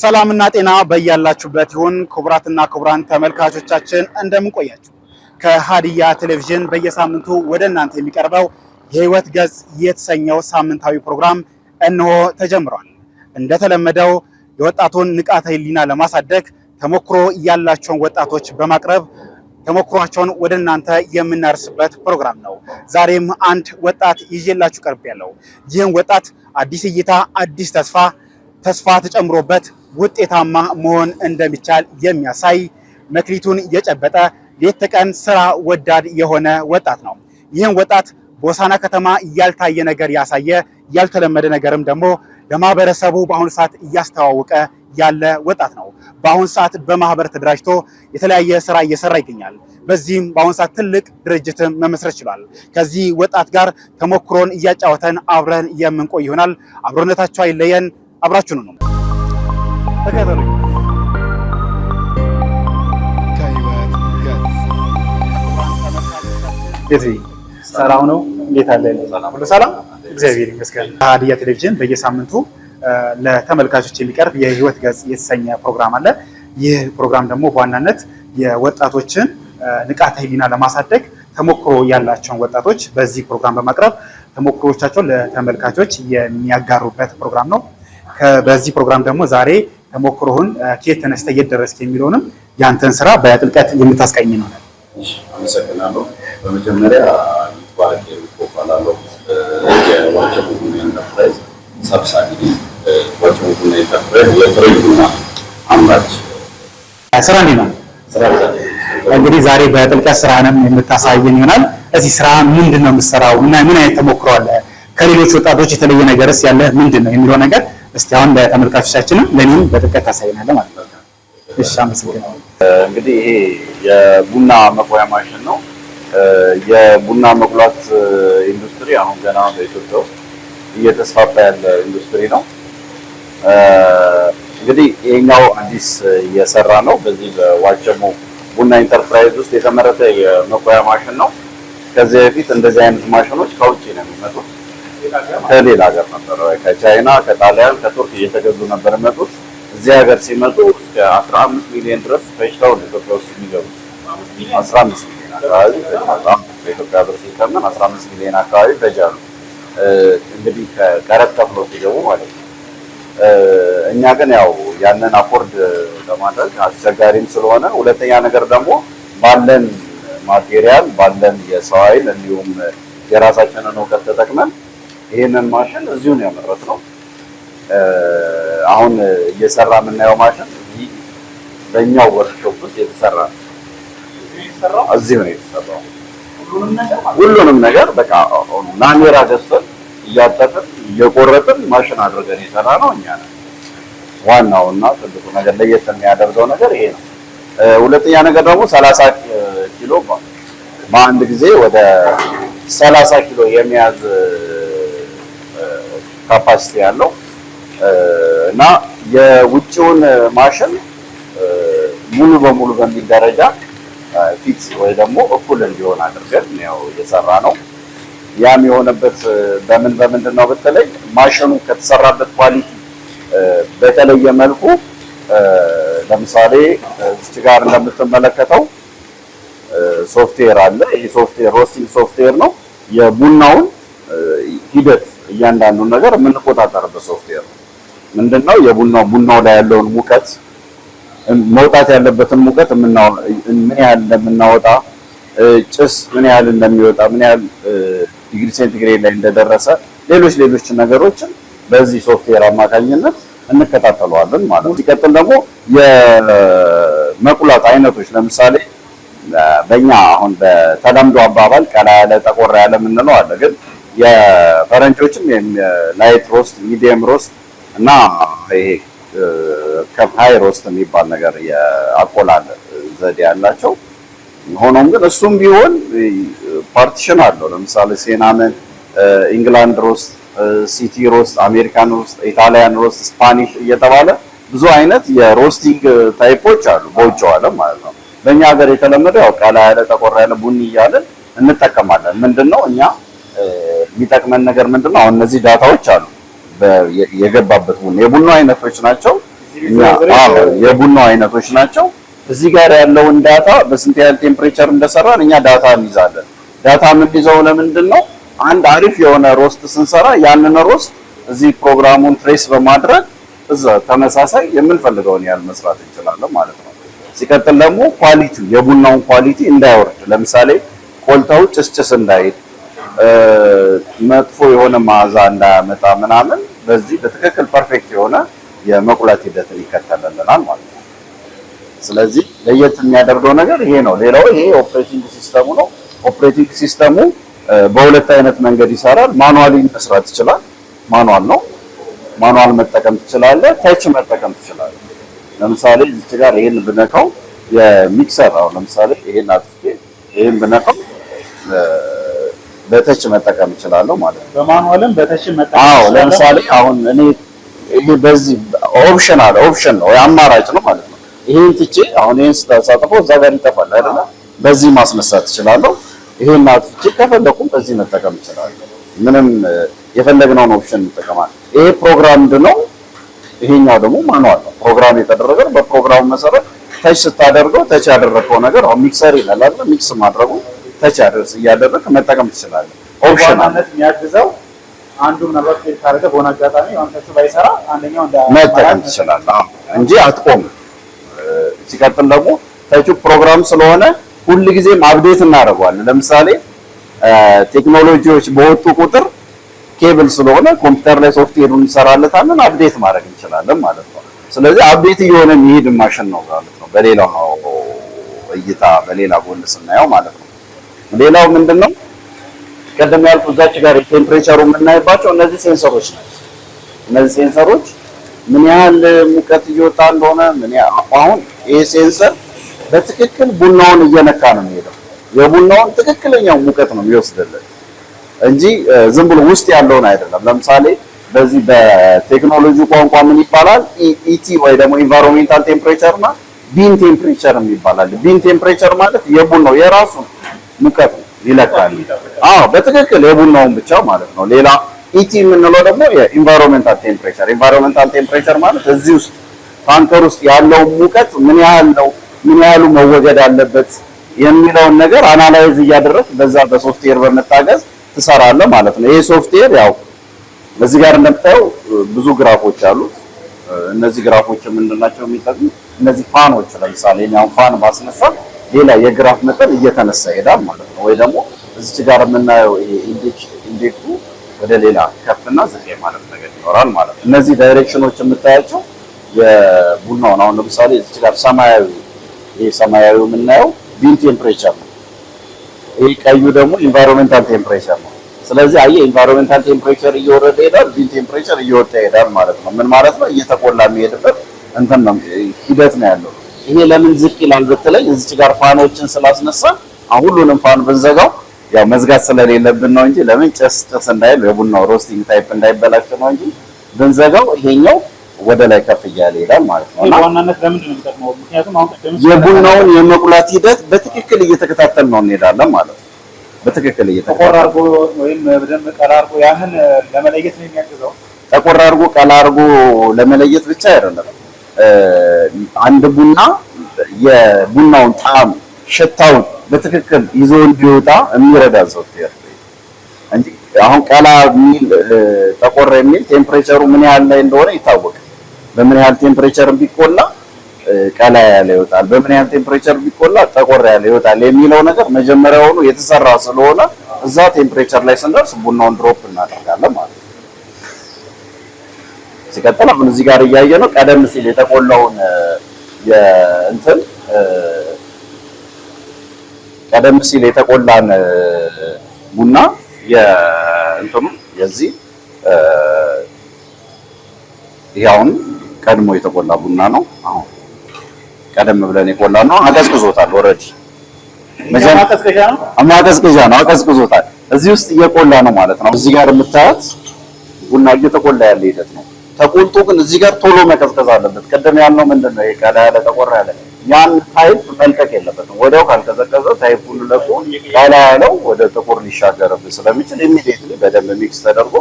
ሰላምና ጤና በያላችሁበት ይሁን። ክቡራትና ክቡራን ተመልካቾቻችን እንደምን ቆያችሁ? ከሀዲያ ቴሌቪዥን በየሳምንቱ ወደ እናንተ የሚቀርበው የህይወት ገጽ የተሰኘው ሳምንታዊ ፕሮግራም እነሆ ተጀምሯል። እንደተለመደው የወጣቱን ንቃተ ህሊና ለማሳደግ ተሞክሮ ያላቸውን ወጣቶች በማቅረብ ተሞክሯቸውን ወደ እናንተ የምናርስበት ፕሮግራም ነው። ዛሬም አንድ ወጣት ይዤላችሁ ቀርቤያለሁ። ይህም ወጣት አዲስ እይታ፣ አዲስ ተስፋ ተጨምሮበት ውጤታማ መሆን እንደሚቻል የሚያሳይ መክሊቱን የጨበጠ ሌት ተቀን ስራ ወዳድ የሆነ ወጣት ነው። ይህም ወጣት በሆሳዕና ከተማ ያልታየ ነገር ያሳየ፣ ያልተለመደ ነገርም ደግሞ ለማህበረሰቡ በአሁኑ ሰዓት እያስተዋወቀ ያለ ወጣት ነው። በአሁኑ ሰዓት በማህበር ተደራጅቶ የተለያየ ስራ እየሰራ ይገኛል። በዚህም በአሁኑ ሰዓት ትልቅ ድርጅትም መመስረት ችሏል። ከዚህ ወጣት ጋር ተሞክሮን እያጫወተን አብረን የምንቆይ ይሆናል። አብሮነታቸው አይለየን። አብራችሁ ነው ተከታተሉ። ሰላም ነው። እንዴት አለ? ሁሉ ሰላም፣ እግዚአብሔር ይመስገን። ሀዲያ ቴሌቪዥን በየሳምንቱ ለተመልካቾች የሚቀርብ የህይወት ገጽ የተሰኘ ፕሮግራም አለ። ይህ ፕሮግራም ደግሞ በዋናነት የወጣቶችን ንቃተ ህሊና ለማሳደግ ተሞክሮ ያላቸውን ወጣቶች በዚህ ፕሮግራም በማቅረብ ተሞክሮቻቸውን ለተመልካቾች የሚያጋሩበት ፕሮግራም ነው። በዚህ ፕሮግራም ደግሞ ዛሬ ተሞክሮህን ከየት ተነስተህ የት ደረስክ የሚለውንም ያንተን ስራ በጥልቀት የምታስቀኝ ነው። አመሰግናለሁ። በመጀመሪያ ይባረክ የሚቆፋላለሁ የዋቸሞ ቡና ኢንተርፕራይዝ ሰብሳቢ ዋቸሞ ቡና ኢንተርፕራይዝ የፍሬ ቡና አምራች ስራ እንዴት ነው? እንግዲህ ዛሬ በጥልቀት ስራንም የምታሳየን ይሆናል። እዚህ ስራ ምንድን ነው የምትሰራው እና ምን አይነት ተሞክሮ አለ? ከሌሎች ወጣቶች የተለየ ነገርስ ያለ ምንድን ነው የሚለው ነገር እስቲ አሁን ለተመልካቾቻችንም ለኔም በጥልቀት ታሳየናለህ ማለት ነው። እሺ፣ አመሰግናለሁ። እንግዲህ ይሄ የቡና መቆያ ማሽን ነው። የቡና መቁላት ኢንዱስትሪ አሁን ገና በኢትዮጵያ ውስጥ እየተስፋፋ ያለ ኢንዱስትሪ ነው። እንግዲህ ይሄኛው አዲስ እየሰራ ነው። በዚህ በዋቸሞ ቡና ኢንተርፕራይዝ ውስጥ የተመረተ የመቆያ ማሽን ነው። ከዚህ በፊት እንደዚህ አይነት ማሽኖች ከውጭ ነው የሚመጡት። ከሌላ ሀገር ነበር፣ ከቻይና፣ ከጣሊያን፣ ከቱርክ እየተገዙ ነበር የሚመጡት። እዚህ ሀገር ሲመጡ እስከ 15 ሚሊዮን ድረስ ፈጅተው ኢትዮጵያ ውስጥ የሚገቡ 15 ሚሊዮን አካባቢ በኢትዮጵያ ብር ሲተመን 15 ሚሊዮን አካባቢ ፈጃሉ። እንግዲህ ከቀረጥ ከፍሎ ሲገቡ ማለት ነው። እኛ ግን ያው ያንን አፎርድ ለማድረግ አስቸጋሪም ስለሆነ፣ ሁለተኛ ነገር ደግሞ ባለን ማቴሪያል ባለን የሰው ኃይል እንዲሁም የራሳችንን እውቀት ተጠቅመን ይሄንን ማሽን እዚሁ ነው ያመረትነው። አሁን እየሰራ የምናየው ማሽን በእኛው ወርክሾፕ ውስጥ የተሰራ ነው። እዚሁ ነው የተሰራው። ሁሉንም ነገር በቃ ላሜራ ገዝተን እያጠፍን እየቆረጥን ማሽን አድርገን የሰራ ነው እኛ ነን። ዋናውና ትልቁ ነገር ለየት የሚያደርገው ነገር ይሄ ነው። ሁለተኛ ነገር ደግሞ 30 ኪሎ በአንድ ጊዜ ወደ 30 ኪሎ የሚያዝ ካፓሲቲ ያለው እና የውጭውን ማሽን ሙሉ በሙሉ በሚል ደረጃ ፊት ወይ ደግሞ እኩል እንዲሆን አድርገን ነው የሰራ ነው። ያም የሆነበት በምንድን ነው? በተለይ ማሽኑ ከተሰራበት ኳሊቲ በተለየ መልኩ ለምሳሌ እዚህ ጋር እንደምትመለከተው ሶፍትዌር አለ። ይሄ ሶፍትዌር ሮስቲንግ ሶፍትዌር ነው። የቡናውን ሂደት እያንዳንዱን ነገር የምንቆጣጠርበት ሶፍትዌር ነው። ምንድነው? ቡናው ላይ ያለውን ሙቀት መውጣት ያለበትን ሙቀት ምን ያህል እንደምናወጣ፣ ጭስ ምን ያህል እንደሚወጣ፣ ምን ያህል ዲግሪ ሴንቲግሬድ ላይ እንደደረሰ፣ ሌሎች ነገሮችን በዚህ ሶፍትዌር አማካኝነት እንከታተለዋለን ማለት ነው። ሲቀጥል ደግሞ የመቁላት አይነቶች ለምሳሌ በእኛ አሁን በተለምዶ አባባል ቀላ ያለ ጠቆር ያለ የምንለው አለ። ግን የፈረንጆችም ላይት ሮስት፣ ሚዲየም ሮስት እና ይሄ ሃይ ሮስት የሚባል ነገር የአቆላል ዘዴ ያላቸው። ሆኖም ግን እሱም ቢሆን ፓርቲሽን አለው። ለምሳሌ ሲናመን፣ ኢንግላንድ ሮስት፣ ሲቲ ሮስት፣ አሜሪካን ሮስት፣ ኢታሊያን ሮስት፣ ስፓኒሽ እየተባለ ብዙ አይነት የሮስቲንግ ታይፖች አሉ በውጭው ዓለም ማለት ነው። በእኛ ሀገር የተለመደው ያው ቀላ ያለ ጠቆር ያለ ቡኒ እያለን እንጠቀማለን። ምንድነው እኛ የሚጠቅመን ነገር ምንድነው? አሁን እነዚህ ዳታዎች አሉ የገባበት ቡና የቡና አይነቶች ናቸው። የቡናው አይነቶች ናቸው። እዚህ ጋር ያለውን ዳታ በስንት ያህል ቴምፕሬቸር እንደሰራን እኛ ዳታ እንይዛለን። ዳታ የምንይዘው ለምንድን ነው? አንድ አሪፍ የሆነ ሮስት ስንሰራ ያንን ሮስት እዚህ ፕሮግራሙን ትሬስ በማድረግ እዛ ተመሳሳይ የምንፈልገውን ያህል መስራት እንችላለን ማለት ነው። ሲቀጥል ደግሞ ኳሊቲው የቡናውን ኳሊቲ እንዳይወርድ፣ ለምሳሌ ቆልተው ጭስጭስ እንዳይል፣ መጥፎ የሆነ መዓዛ እንዳያመጣ ምናምን በዚህ በትክክል ፐርፌክት የሆነ የመቁላት ሂደትን ይከተልልናል ማለት ነው። ስለዚህ ለየት የሚያደርገው ነገር ይሄ ነው። ሌላው ይሄ ኦፕሬቲንግ ሲስተሙ ነው። ኦፕሬቲንግ ሲስተሙ በሁለት አይነት መንገድ ይሰራል። ማኑዋሊ መስራት ይችላል። ማኑዋል ነው። ማኑዋል መጠቀም ትችላለህ። ተች መጠቀም ትችላለህ። ለምሳሌ እዚህ ጋር ይሄን ብነካው የሚክሰር አሁን ለምሳሌ ይሄን አጥፍቼ ይሄን ብነካው በተች መጠቀም እችላለሁ ማለት ነው። በማኑዋልም በተች መጠቀም። አዎ ለምሳሌ አሁን እኔ ይሄ በዚህ ኦፕሽን ነው አማራጭ ነው ማለት ነው። ይሄን ትቼ አሁን ይሄን ስታሳጥፈው እዛ ጋር ይጠፋል አይደለ? በዚህ ማስነሳት እችላለሁ። ይሄን አጥፍቼ ከፈለኩም በዚህ መጠቀም እችላለሁ። ምንም የፈለግነውን ኦፕሽን እንጠቀማለን። ይሄ ፕሮግራምድ ነው። ይሄኛው ደግሞ ማኑዋል ነው። ፕሮግራም የተደረገ በፕሮግራሙ መሰረት ተች ስታደርገው ተች ያደረገው ነገር አሁን ሚክሰር ይላል አይደል? ሚክስ ማድረጉ ተች እያደረግህ መጠቀም ትችላለህ። ኦፕሽን ማለት የሚያግዘው አንዱ ምናልባት ካረገ በሆነ አጋጣሚ አንተሱ ባይሰራ አንደኛው መጠቀም ትችላለህ እንጂ አትቆም። ሲቀጥል ደግሞ ተቹ ፕሮግራም ስለሆነ ሁል ጊዜም አፕዴት እናደርገዋለን። ለምሳሌ ቴክኖሎጂዎች በወጡ ቁጥር ኬብል ስለሆነ ኮምፒውተር ላይ ሶፍትዌሩን እንሰራለታለን አፕዴት ማድረግ እንችላለን ማለት ነው። ስለዚህ አፕዴት እየሆነ የሚሄድ ማሽን ነው ማለት ነው። በሌላው እይታ በሌላ ጎን ስናየው ማለት ነው። ሌላው ምንድነው ቀደም ያልኩት እዛች ጋር ቴምፕሬቸሩ የምናይባቸው እነዚህ ሴንሰሮች ናቸው። እነዚህ ሴንሰሮች ምን ያህል ሙቀት እየወጣ እንደሆነ አሁን ይሄ ሴንሰር በትክክል ቡናውን እየነካ ነው የሚሄደው። የቡናውን ትክክለኛው ሙቀት ነው የሚወስድልን እንጂ ዝም ብሎ ውስጥ ያለውን አይደለም። ለምሳሌ በዚህ በቴክኖሎጂ ቋንቋ ምን ይባላል? ኢቲ ወይ ደግሞ ኢንቫይሮንሜንታል ቴምፕሬቸር እና ቢን ቴምፕሬቸር ይባላል። ቢን ቴምፕሬቸር ማለት የቡናው የራሱ ሙቀት ይለካል። በትክክል የቡናውን ብቻ ማለት ነው። ሌላ ኢቲ የምንለው ደግሞ የኢንቫይሮንሜንታል ቴምፕሬቸር። ኢንቫይሮንሜንታል ቴምፕሬቸር ማለት እዚህ ውስጥ ታንከር ውስጥ ያለው ሙቀት ምን ያህል ነው፣ ምን ያህሉ መወገድ አለበት የሚለውን ነገር አናላይዝ እያደረግ በዛ በሶፍትዌር በመታገዝ ትሰራለህ ማለት ነው። ይሄ ሶፍትዌር ያው እዚህ ጋር እንደምታየው ብዙ ግራፎች አሉት። እነዚህ ግራፎች ምንድናቸው የሚጠቅሙ? እነዚህ ፋኖች ለምሳሌ እኔ አሁን ፋን ባስነሳ ሌላ የግራፍ መጠን እየተነሳ ይሄዳል ማለት ነው። ወይ ደግሞ እዚች ጋር የምናየው ይሄ ኢንዴክሱ ወደ ሌላ ከፍና ዝቅ ማለት ነገር ይኖራል ማለት ነው። እነዚህ ዳይሬክሽኖች የምታያቸው የቡናውን አሁን ለምሳሌ እዚች ጋር ሰማያዊ ይሄ ሰማያዊ የምናየው ቢን ቴምፕሬቸር ነው። ይሄ ቀዩ ደግሞ ኢንቫይሮንሜንታል ቴምፕሬቸር ነው። ስለዚህ አየህ ኢንቫይሮንሜንታል ቴምፕሬቸር እየወረደ ይሄዳል፣ ቢን ቴምፕሬቸር እየወጣ ይሄዳል ማለት ነው። ምን ማለት ነው? እየተቆላ የሚሄድበት እንትን ነው ሂደት ነው ያለው። ይሄ ለምን ዝቅ ይላል ብትለኝ እዚች ጋር ፋኖችን ስላስነሳ ሁሉንም ፋን ብንዘጋው ያው መዝጋት ስለሌለብን ነው እንጂ ለምን ጭስ እንዳይል የቡናው ሮስቲንግ ታይፕ እንዳይበላሽ ነው እንጂ ብንዘጋው ይሄኛው ወደ ላይ ከፍ እያለ ይሄዳል ማለት ነው። እና ዋናነት ለምንድን ነው የሚጠቅመው? ምክንያቱም አሁን የቡናውን የመቁላት ሂደት በትክክል እየተከታተል ነው እንሄዳለን ማለት ነው። በትክክል ጠቆር አድርጎ ወይም በደንብ ቀላ አድርጎ ያንን ለመለየት ነው የሚያግዘው። ጠቆር አድርጎ ቀላ አድርጎ ለመለየት ብቻ አይደለም። አንድ ቡና የቡናውን ጣዕም ሽታውን በትክክል ይዞ እንዲወጣ የሚረዳ ሶፍትዌር እንጂ አሁን ቀላ የሚል ጠቆር የሚል ቴምፕሬቸሩ ምን ያህል ላይ እንደሆነ ይታወቃል። በምን ያህል ቴምፕሬቸር ቢቆላ ቀላ ያለ ይወጣል፣ በምን ያህል ቴምፕሬቸር ቢቆላ ጠቆር ያለ ይወጣል የሚለው ነገር መጀመሪያውኑ የተሰራ ስለሆነ እዛ ቴምፕሬቸር ላይ ስንደርስ ቡናውን ድሮፕ እናደርጋለን ማለት ነው። ሲቀጥል አሁን እዚህ ጋር እያየ ነው ቀደም ሲል የተቆላውን ቀደም ሲል የተቆላን ቡና የእንትኑ የዚህ ይሄ አሁን ቀድሞ የተቆላ ቡና ነው። አሁን ቀደም ብለን የቆላ ነው። አቀዝቅዞታል። ኦልሬዲ ማቀዝቀዣ ነው። አቀዝቅዞታል። እዚህ ውስጥ እየቆላ ነው ማለት ነው። እዚህ ጋር የምታዩት ቡና እየተቆላ ያለ ሂደት ነው። ተቆልቶ ግን እዚህ ጋር ቶሎ መቀዝቀዝ አለበት። ቀደም ያልነው ምንድነው ይሄ ቀላ ያለ ጠቆር ያለ ያን ታይፕ መልቀቅ የለበትም። ወዲያው ካልቀዘቀዘ ታይፑን ለቆ ቀላ ያለው ወደ ጥቁር ሊሻገርብህ ስለሚችል ኢሚዲየትሊ በደንብ ሚክስ ተደርጎ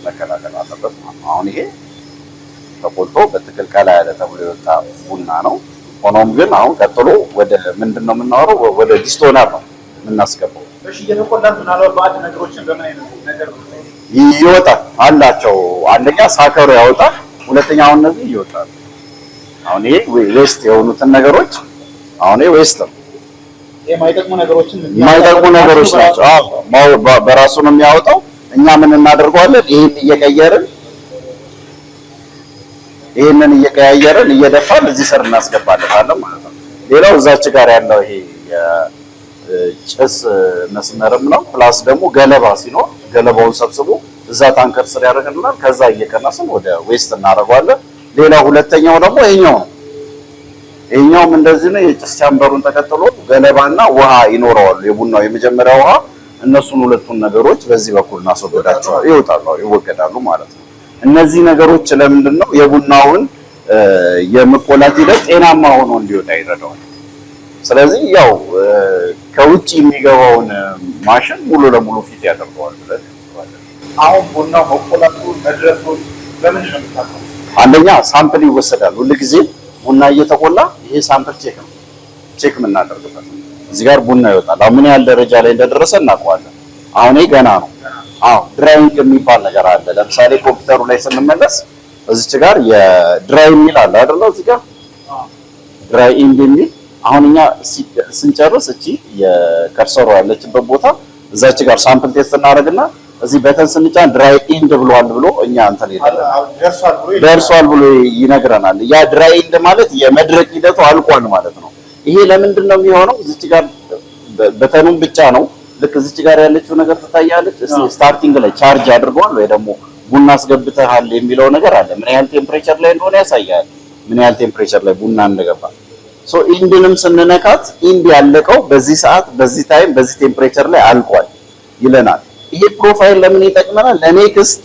መከላከል አለበት ማለት ነው። አሁን ይሄ ተቆልቶ በትክክል ቀላ ያለ ተብሎ የወጣ ቡና ነው። ሆኖም ግን አሁን ቀጥሎ ወደ ምንድነው የምናወራው? ወደ ዲስቶነር ነው የምናስገባው። እሺ እየተቆላል ምናልባት ባዕድ ነገሮችን በምን አይነት ነገር ይወጣል አላቸው። አንደኛ ሳከሩ ያወጣል፣ ሁለተኛ አሁን እነዚህ ይወጣሉ። አሁን ይሄ ዌስት የሆኑትን ነገሮች አሁን ይሄ ዌስት ነው። የማይጠቅሙ ነገሮች ናቸው። አዎ በራሱ ነው የሚያወጣው። እኛ ምን እናደርገዋለን? ይሄንን እየቀያየርን እየደፋን እዚህ ስር እናስገባለታለን ማለት ነው። ሌላው እዛች ጋር ያለው ይሄ የጭስ መስመርም ነው። ፕላስ ደግሞ ገለባ ሲኖር ገለባውን ሰብስቦ እዛ ታንከር ስር ያደርግልናል። ከዛ እየቀነስን ወደ ዌስት እናደርገዋለን። ሌላው ሁለተኛው ደግሞ ይሄኛውም እንደዚህ ነው። የጭስ ቻምበሩን ተከትሎ ገለባና ውሃ ይኖረዋል። የቡናው የመጀመሪያ ውሃ እነሱን ሁለቱን ነገሮች በዚህ በኩል እናስወግዳቸዋል። ይወገዳሉ ማለት ነው። እነዚህ ነገሮች ለምንድን ነው የቡናውን የመቆላት ሂደት ጤናማ ሆኖ እንዲወጣ ይረዳዋል። ስለዚህ ያው ከውጭ የሚገባውን ማሽን ሙሉ ለሙሉ ፊት ያደርገዋል ብለን አሁን ቡናው መቆላቱ መድረሱን በምን ነው የምታውቀው? አንደኛ ሳምፕል ይወሰዳል። ሁልጊዜ ቡና እየተቆላ ይሄ ሳምፕል ቼክ የምናደርግበት እዚህ ጋር ቡና ይወጣል። አሁን ምን ያህል ደረጃ ላይ እንደደረሰ እናውቀዋለን። አሁን ይሄ ገና ነው። ድራይንግ የሚባል ነገር አለ። ለምሳሌ ኮምፒውተሩ ላይ ስንመለስ እዚች ጋር የድራይ ሚል አለ አይደል? እዚህ ጋር ድራይ ኢንድ የሚል አሁን እኛ ስንጨርስ እቺ የከርሰሩ ያለችበት ቦታ እዛች ጋር ሳምፕል ቴስት እናደርግና እዚህ በተን ስንጫን ድራይ ኢንድ ብሏል ብሎ እኛ እንትን ደርሷል ብሎ ይነግረናል። ያ ድራይ ኢንድ ማለት የመድረቅ ሂደቱ አልቋል ማለት ነው። ይሄ ለምንድን ነው የሚሆነው? እዚች ጋር በተኑም ብቻ ነው። ልክ እዚች ጋር ያለችው ነገር ትታያለች። ስታርቲንግ ላይ ቻርጅ አድርገዋል ወይ ደግሞ ቡና አስገብተሃል የሚለው ነገር አለ። ምን ያህል ቴምፕሬቸር ላይ እንደሆነ ያሳያል። ምን ያህል ቴምፕሬቸር ላይ ቡና እንደገባ ኢንድንም ስንነካት ኢንድ ያለቀው በዚህ ሰዓት፣ በዚህ ታይም፣ በዚህ ቴምፕሬቸር ላይ አልቋል ይለናል። ይሄ ፕሮፋይል ለምን ይጠቅመናል? ለኔክስት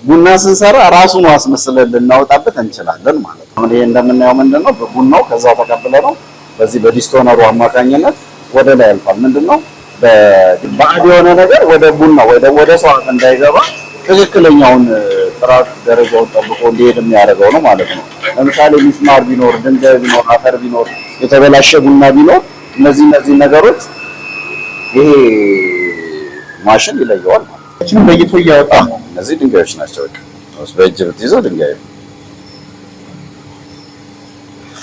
ቡና ስንሰራ ራሱን አስመስለን ልናወጣበት እንችላለን ማለት ነው። ይሄ እንደምናየው ምንድነው በቡናው ከዛ ተቀብለ ነው በዚህ በዲስቶነሩ አማካኝነት ወደ ላይ ያልፋል። ምንድነው በባዕድ የሆነ ነገር ወደ ቡና ወደ ሰው አፍ እንዳይገባ ትክክለኛውን ጥራት ደረጃውን ጠብቆ እንዲሄድ የሚያደርገው ነው ማለት ነው። ለምሳሌ ሚስማር ቢኖር፣ ድንጋይ ቢኖር፣ አፈር ቢኖር፣ የተበላሸ ቡና ቢኖር እነዚህ ነገሮች ይሄ ማሽን ይለየዋል ማለት ነው። ለይቶ እያወጣ እነዚህ ድንጋዮች ናቸው። በእጅ ብትይዘው ድንጋይ።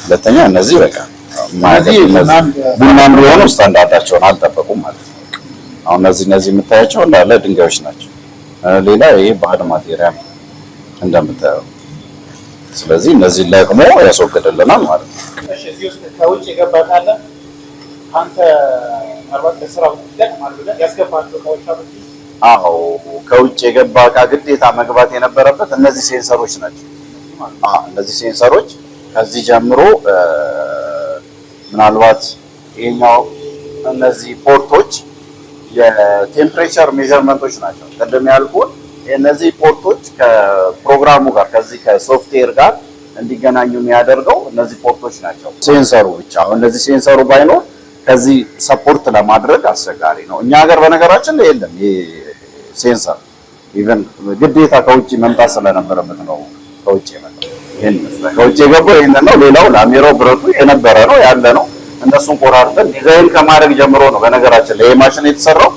ሁለተኛ እነዚህ በቃ ቡናም ቢሆኑ ስታንዳርዳቸውን አልጠበቁም ማለት ነው። አሁን እነዚህ የምታያቸው እንዳለ ድንጋዮች ናቸው። ሌላ ይሄ ባዕድ ማቴሪያል እንደምታየው። ስለዚህ እነዚህ ለቅሞ ያስወግድልናል ማለት ነው። እሺ እዚህ ውስጥ ከውጭ የገባ ካለ አንተ ምናልባት ለስራው ይጠቅማል ብለህ ያስገባቸው እቃዎች አሉ? አዎ ከውጭ የገባ እቃ ግዴታ መግባት የነበረበት እነዚህ ሴንሰሮች ናቸው። እነዚህ ሴንሰሮች ከዚህ ጀምሮ ምናልባት ይሄኛው እነዚህ ፖርቶች የቴምፕሬቸር ሜዠርመንቶች ናቸው። ቀደም ያልኩት እነዚህ ፖርቶች ከፕሮግራሙ ጋር ከዚህ ከሶፍትዌር ጋር እንዲገናኙ የሚያደርገው እነዚህ ፖርቶች ናቸው። ሴንሰሩ ብቻ እነዚህ ሴንሰሩ ባይኖር ከዚህ ሰፖርት ለማድረግ አስቸጋሪ ነው። እኛ ሀገር በነገራችን ላይ የለም ይሄ ሴንሰር። ኢቨን ግዴታ ከውጭ መምጣት ስለነበረበት ነው ከውጭ የመጣው። ይሄን ከውጭ የገባው ይሄን ነው። ሌላው ላሜራው ብረቱ የነበረ ነው ያለ ነው። እነሱን ቆራርጠን ዲዛይን ከማድረግ ጀምሮ ነው በነገራችን ላይ ይሄ ማሽን የተሰራው።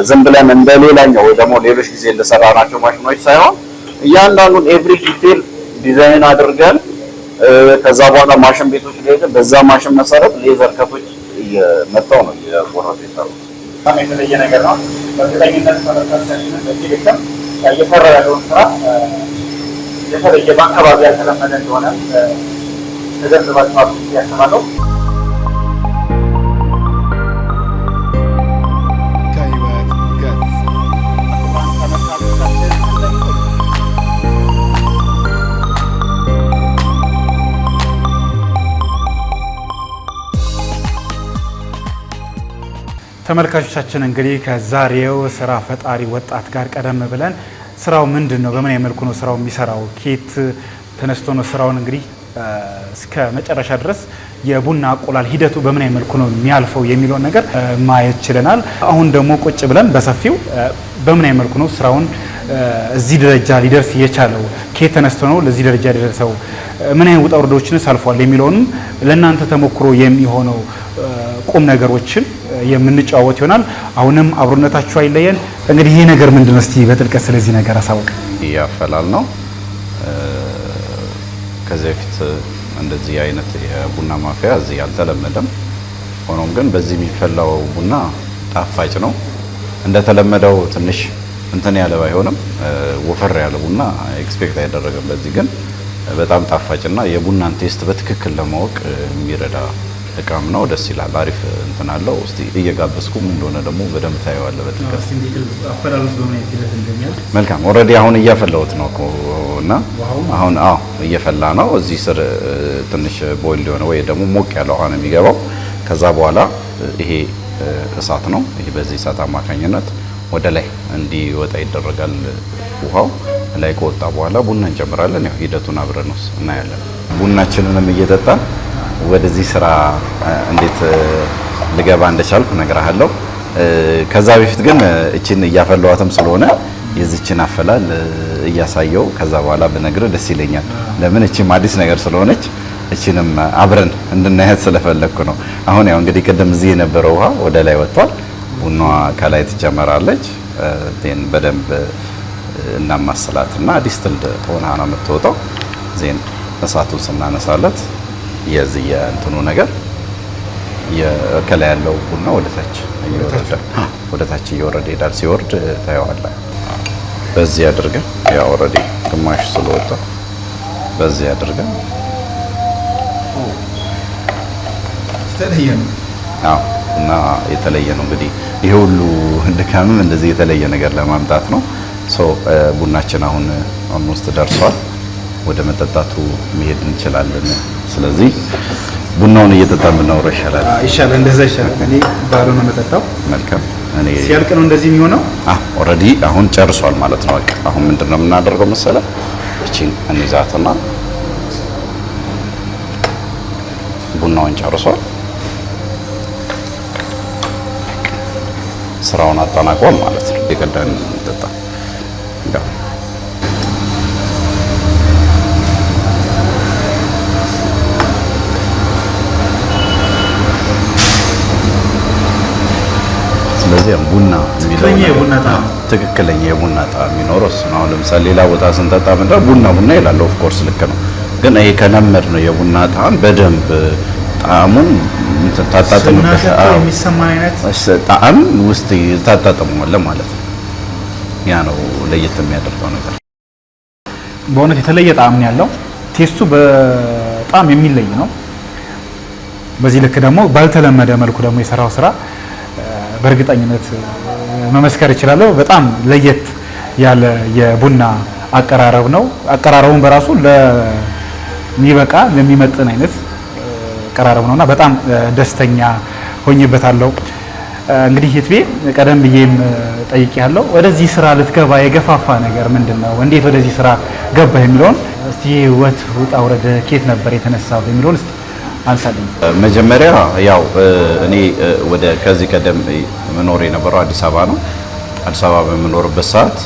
ዝም ብለን እንደሌላኛው ወይ ደግሞ ሌሎች ጊዜ እንደሰራናቸው ማሽኖች ሳይሆን እያንዳንዱን ኤቭሪ ዲቴል ዲዛይን አድርገን ከዛ በኋላ ማሽን ቤቶች ላይ በዛ ማሽን መሰረት ሌዘር ከቶች እየመጣው ነው የቆራረጡ የሰሩት። በጣም የተለየ ነገር ነው። በእርግጠኝነት ተመልካቾቻችንን በዚህ ልክም እየሰራ ያለውን ስራ የተለየ በአካባቢ ያልተለመደ እንደሆነ ተገንዝባችኋል ብዬ አስባለሁ። ተመልካቾቻችን እንግዲህ ከዛሬው ስራ ፈጣሪ ወጣት ጋር ቀደም ብለን ስራው ምንድን ነው፣ በምን መልኩ ነው ስራው የሚሰራው፣ ኬት ተነስቶ ነው ስራውን እንግዲህ እስከ መጨረሻ ድረስ የቡና አቆላል ሂደቱ በምን መልኩ ነው የሚያልፈው የሚለውን ነገር ማየት ችለናል። አሁን ደግሞ ቁጭ ብለን በሰፊው በምን መልኩ ነው ስራውን እዚህ ደረጃ ሊደርስ የቻለው ከየት ተነስቶ ነው ለዚህ ደረጃ የደረሰው ምን አይነት ውጣ ውረዶችን አልፏል የሚለውንም ለእናንተ ተሞክሮ የሚሆነው ቁም ነገሮችን የምንጫወት ይሆናል። አሁንም አብሮነታችሁ አይለየን። እንግዲህ ይሄ ነገር ምንድነው? እስቲ በጥልቀት ስለዚህ ነገር አሳውቅ። ያፈላል ነው ከዚህ በፊት እንደዚህ አይነት የቡና ማፍያ እዚህ አልተለመደም። ሆኖም ግን በዚህ የሚፈላው ቡና ጣፋጭ ነው። እንደተለመደው ትንሽ እንትን ያለ ባይሆንም ወፈር ያለ ቡና ኤክስፔክት አይደረግም። በዚህ ግን በጣም ጣፋጭና የቡናን ቴስት በትክክል ለማወቅ የሚረዳ እቃም ነው። ደስ ይላል። አሪፍ እንትን አለው። እስቲ እየጋበዝኩም እንደሆነ ደግሞ በደንብ ታየዋለህ በጥልቀት። መልካም ኦልሬዲ አሁን እያፈላሁት ነው እና አሁን እየፈላ ነው። እዚህ ስር ትንሽ ቦይል ሊሆነ ወይ ደግሞ ሞቅ ያለ ውሃ ነው የሚገባው። ከዛ በኋላ ይሄ እሳት ነው። ይሄ በዚህ እሳት አማካኝነት ወደ ላይ እንዲወጣ ይደረጋል። ውሃው ላይ ከወጣ በኋላ ቡና እንጨምራለን። ያው ሂደቱን አብረን ነው እናያለን። ቡናችንንም እየጠጣን ወደዚህ ስራ እንዴት ልገባ እንደቻልኩ እነግርሃለሁ። ከዛ በፊት ግን እቺን እያፈላዋትም ስለሆነ የዚችን አፈላል እያሳየው ከዛ በኋላ ብነግርህ ደስ ይለኛል። ለምን እቺም አዲስ ነገር ስለሆነች እቺንም አብረን እንድናያት ስለፈለኩ ነው። አሁን ያው እንግዲህ ቅድም እዚህ የነበረው ውሃ ወደ ላይ ወጥቷል። ቡናዋ ከላይ ትጨመራለች። ዜን በደንብ እናማስላትና ዲስትልድ ሆና ነው የምትወጣው። ዜን እሳቱን ስናነሳለት የዚህ የእንትኑ ነገር ከላይ ያለው ቡና ወደ ታች እየወረደ ይሄዳል። ሲወርድ ታየዋለህ። በዚህ አድርገን ያው ኦልሬዲ ግማሽ ስለወጣ በዚህ አድርገን እና የተለየ ነው እንግዲህ ይሄ ሁሉ ድካምም እንደዚህ የተለየ ነገር ለማምጣት ነው። ቡናችን አሁን ኦልሞስት ደርሷል። ወደ መጠጣቱ መሄድ እንችላለን። ስለዚህ ቡናውን እየጠጣን ብናወራ ይሻላል። ይሻላል፣ እንደዛ ይሻላል። እኔ ባዶ ነው የምጠጣው። መልካም። እኔ ሲያልቅ ነው እንደዚህ የሚሆነው። ኦልሬዲ አሁን ጨርሷል ማለት ነው። በቃ አሁን ምንድነው የምናደርገው መሰለህ? እቺን እንይዛትና ቡናውን ጨርሷል። ስራውን አጠናቋል ማለት ነው። የቀዳን እንጠጣ። ስለዚህ ቡና ትክክለኛ የቡና ጣዕም የሚኖረው እሱ ነው። አሁን ለምሳሌ ሌላ ቦታ ስንጠጣ ምንድነው ቡና ይላል። ኦፍ ኮርስ ልክ ነው። ግን ይሄ ከለመድ ነው የቡና ጣዕም በደንብ ጣዕሙን ታጣጥምበታለህ። የሚሰማን አይነት ጣዕም ውስጥ ታጣጥመዋለህ ማለት ነው። ያ ነው ለየት የሚያደርገው ነገር። በእውነት የተለየ ጣዕም ነው ያለው። ቴስቱ በጣም የሚለይ ነው። በዚህ ልክ ደግሞ ባልተለመደ መልኩ ደግሞ የሰራው ስራ በእርግጠኝነት መመስከር እችላለሁ። በጣም ለየት ያለ የቡና አቀራረብ ነው። አቀራረቡን በራሱ ለሚበቃ ለሚመጥን አይነት አቀራረብ ነውና በጣም ደስተኛ ሆኜበታለሁ። እንግዲህ የትቤ ቀደም ብዬም ጠይቄያለሁ። ወደዚህ ስራ ልትገባ የገፋፋ ነገር ምንድነው? እንዴት ወደዚህ ስራ ገባ የሚለውን እስቲ ህይወት ውጣ ውረድ ከየት ነበር የተነሳው የሚለውን እስቲ አንሳልኝ። መጀመሪያ ያው እኔ ከዚህ ቀደም መኖር የነበረው አዲስ አበባ ነው። አዲስ አበባ በምኖርበት ሰዓት